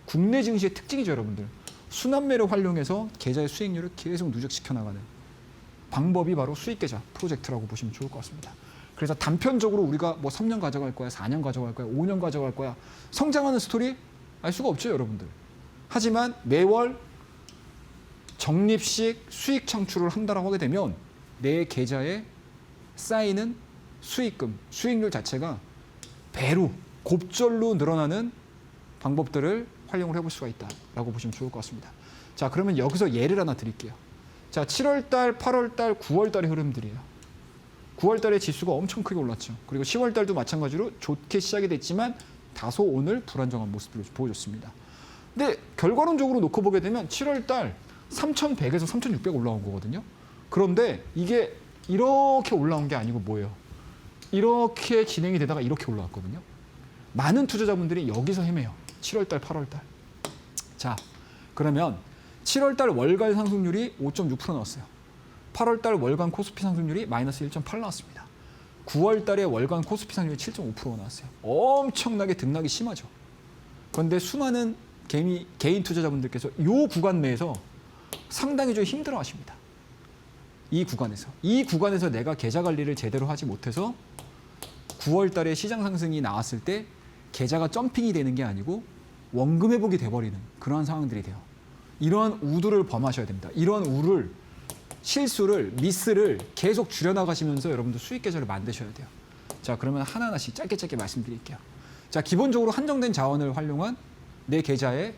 국내 증시의 특징이죠, 여러분들. 순환매를 활용해서 계좌의 수익률을 계속 누적시켜 나가는 방법이 바로 수익계좌 프로젝트라고 보시면 좋을 것 같습니다. 그래서 단편적으로 우리가 뭐 3년 가져갈 거야, 4년 가져갈 거야, 5년 가져갈 거야 성장하는 스토리 알 수가 없죠, 여러분들. 하지만 매월 적립식 수익 창출을 한다라고 하게 되면 내 계좌에 쌓이는 수익금, 수익률 자체가 배로, 곱절로 늘어나는 방법들을 활용을 해볼 수가 있다라고 보시면 좋을 것 같습니다. 자, 그러면 여기서 예를 하나 드릴게요. 자, 7월달, 8월달, 9월달의 흐름들이에요. 9월달에 지수가 엄청 크게 올랐죠. 그리고 10월달도 마찬가지로 좋게 시작이 됐지만 다소 오늘 불안정한 모습을 보여줬습니다. 근데 결과론적으로 놓고 보게 되면 7월달 3,100에서 3,600 올라온 거거든요. 그런데 이게 이렇게 올라온 게 아니고 뭐예요? 이렇게 진행이 되다가 이렇게 올라왔거든요. 많은 투자자분들이 여기서 헤매요. 7월달, 8월달. 자, 그러면 7월달 월간 상승률이 5.6% 나왔어요. 8월달 월간 코스피 상승률이 마이너스 1.8 나왔습니다. 9월달에 월간 코스피 상승률이 7.5%가 나왔어요. 엄청나게 등락이 심하죠. 그런데 수많은 개인 투자자분들께서 이 구간 내에서 상당히 좀 힘들어하십니다. 이 구간에서 내가 계좌 관리를 제대로 하지 못해서 9월달에 시장 상승이 나왔을 때 계좌가 점핑이 되는 게 아니고 원금 회복이 돼버리는 그러한 상황들이 돼요. 이러한 우두를 범하셔야 됩니다. 이러한 실수를, 미스를 계속 줄여나가시면서 여러분들 수익 계좌를 만드셔야 돼요. 자, 그러면 하나하나씩 짧게 말씀드릴게요. 자, 기본적으로 한정된 자원을 활용한 내 계좌의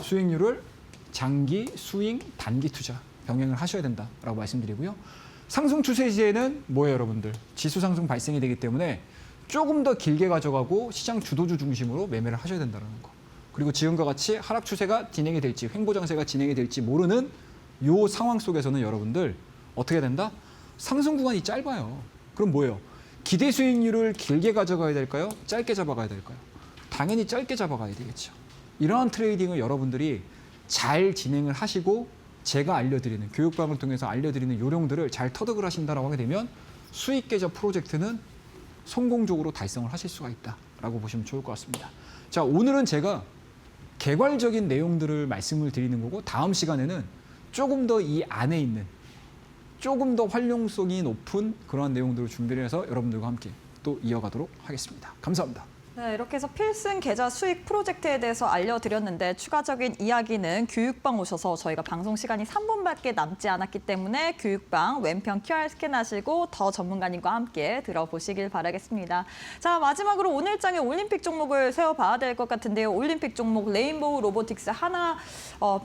수익률을 장기, 수익, 단기 투자 병행을 하셔야 된다라고 말씀드리고요. 상승 추세 시에는 뭐예요, 여러분들? 지수 상승 발생이 되기 때문에 조금 더 길게 가져가고 시장 주도주 중심으로 매매를 하셔야 된다는 거. 그리고 지금과 같이 하락 추세가 진행이 될지 횡보장세가 진행이 될지 모르는 이 상황 속에서는 여러분들 어떻게 된다? 상승 구간이 짧아요. 그럼 뭐예요? 기대 수익률을 길게 가져가야 될까요? 짧게 잡아가야 될까요? 당연히 짧게 잡아가야 되겠죠. 이러한 트레이딩을 여러분들이 잘 진행을 하시고 제가 알려드리는 교육방을 통해서 알려드리는 요령들을 잘 터득을 하신다라고 하게 되면 수익 계좌 프로젝트는 성공적으로 달성을 하실 수가 있다라고 보시면 좋을 것 같습니다. 자, 오늘은 제가 개괄적인 내용들을 말씀을 드리는 거고 다음 시간에는 조금 더 이 안에 있는 조금 더 활용성이 높은 그러한 내용들을 준비를 해서 여러분들과 함께 또 이어가도록 하겠습니다. 감사합니다. 네, 이렇게 해서 필승 계좌 수익 프로젝트에 대해서 알려드렸는데 추가적인 이야기는 교육방 오셔서 저희가 방송 시간이 3분밖에 남지 않았기 때문에 교육방 왼편 QR 스캔하시고 더 전문가님과 함께 들어보시길 바라겠습니다. 자, 마지막으로 오늘 장에 올림픽 종목을 세워봐야 될 것 같은데요. 올림픽 종목 레인보우 로보틱스 하나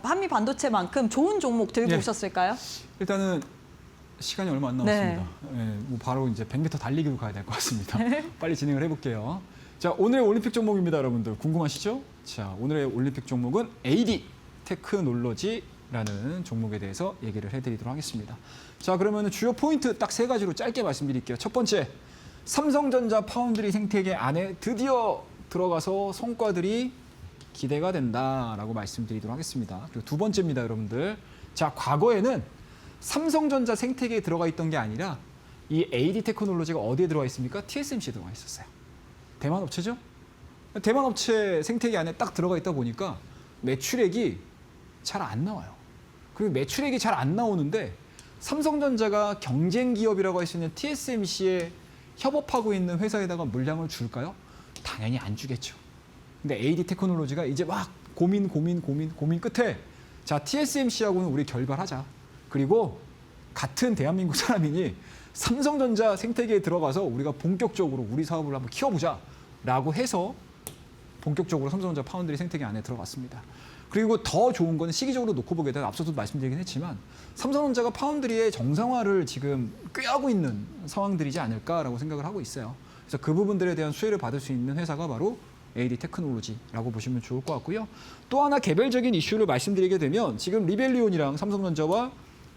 한미 반도체만큼 좋은 종목 들고 예. 오셨을까요? 일단은 시간이 얼마 안 남았습니다. 뭐 바로 이제 100m 달리기로 가야 될 것 같습니다. 빨리 진행을 해볼게요. 자, 오늘의 올림픽 종목입니다, 여러분들. 궁금하시죠? 자, 오늘의 올림픽 종목은 AD 테크놀로지라는 종목에 대해서 얘기를 해드리도록 하겠습니다. 자, 그러면 주요 포인트 딱 3가지로 짧게 말씀드릴게요. 첫 번째, 삼성전자 파운드리 생태계 안에 드디어 들어가서 성과들이 기대가 된다라고 말씀드리도록 하겠습니다. 그리고 두 번째입니다, 여러분들. 자, 과거에는 삼성전자 생태계에 들어가 있던 게 아니라 이 AD 테크놀로지가 어디에 들어가 있습니까? TSMC에 들어가 있었어요. 대만 업체죠? 대만 업체 생태계 안에 딱 들어가 있다 보니까 매출액이 잘 안 나와요. 그리고 매출액이 잘 안 나오는데 삼성전자가 경쟁 기업이라고 할 수 있는 TSMC에 협업하고 있는 회사에다가 물량을 줄까요? 당연히 안 주겠죠. 근데 AD 테크놀로지가 이제 막 고민 끝에 자, TSMC하고는 우리 결별하자. 그리고 같은 대한민국 사람이니 삼성전자 생태계에 들어가서 우리가 본격적으로 우리 사업을 한번 키워보자라고 해서 본격적으로 삼성전자 파운드리 생태계 안에 들어갔습니다. 그리고 더 좋은 건 시기적으로 놓고 보게 되면 앞서도 말씀드리긴 했지만 삼성전자가 파운드리의 정상화를 지금 꾀하고 있는 상황들이지 않을까라고 생각을 하고 있어요. 그래서 그 부분들에 대한 수혜를 받을 수 있는 회사가 바로 AD 테크놀로지라고 보시면 좋을 것 같고요. 또 하나 개별적인 이슈를 말씀드리게 되면 지금 리벨리온이랑 삼성전자와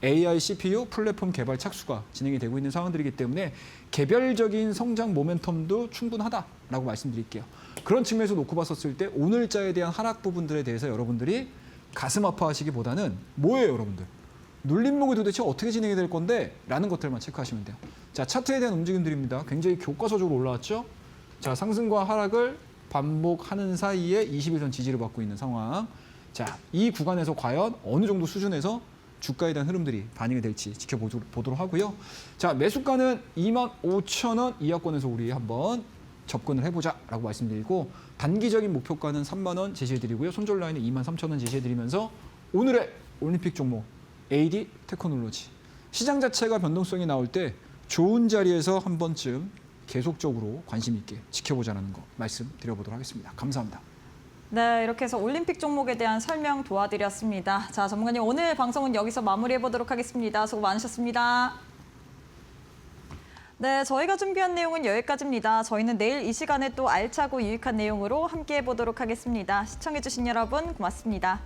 AI CPU 플랫폼 개발 착수가 진행이 되고 있는 상황들이기 때문에 개별적인 성장 모멘텀도 충분하다라고 말씀드릴게요. 그런 측면에서 놓고 봤었을 때 오늘자에 대한 하락 부분들에 대해서 여러분들이 가슴 아파하시기보다는 뭐예요, 여러분들? 눌림목이 도대체 어떻게 진행이 될 건데? 라는 것들만 체크하시면 돼요. 자, 차트에 대한 움직임들입니다. 굉장히 교과서적으로 올라왔죠? 자, 상승과 하락을 반복하는 사이에 21선 지지를 받고 있는 상황. 자, 이 구간에서 과연 어느 정도 수준에서 주가에 대한 흐름들이 반영이 될지 지켜보도록 하고요. 자, 매수가는 25,000원 이하권에서 우리 한번 접근을 해보자라고 말씀드리고 단기적인 목표가는 3만 원 제시해드리고요. 손절 라인은 23,000원 제시해드리면서 오늘의 올림픽 종목 AD 테크놀로지 시장 자체가 변동성이 나올 때 좋은 자리에서 한 번쯤 계속적으로 관심 있게 지켜보자는 거 말씀드려보도록 하겠습니다. 감사합니다. 네, 이렇게 해서 올림픽 종목에 대한 설명 도와드렸습니다. 자, 전문가님 오늘 방송은 여기서 마무리해보도록 하겠습니다. 수고 많으셨습니다. 네, 저희가 준비한 내용은 여기까지입니다. 저희는 내일 이 시간에 또 알차고 유익한 내용으로 함께해 보도록 하겠습니다. 시청해주신 여러분 고맙습니다.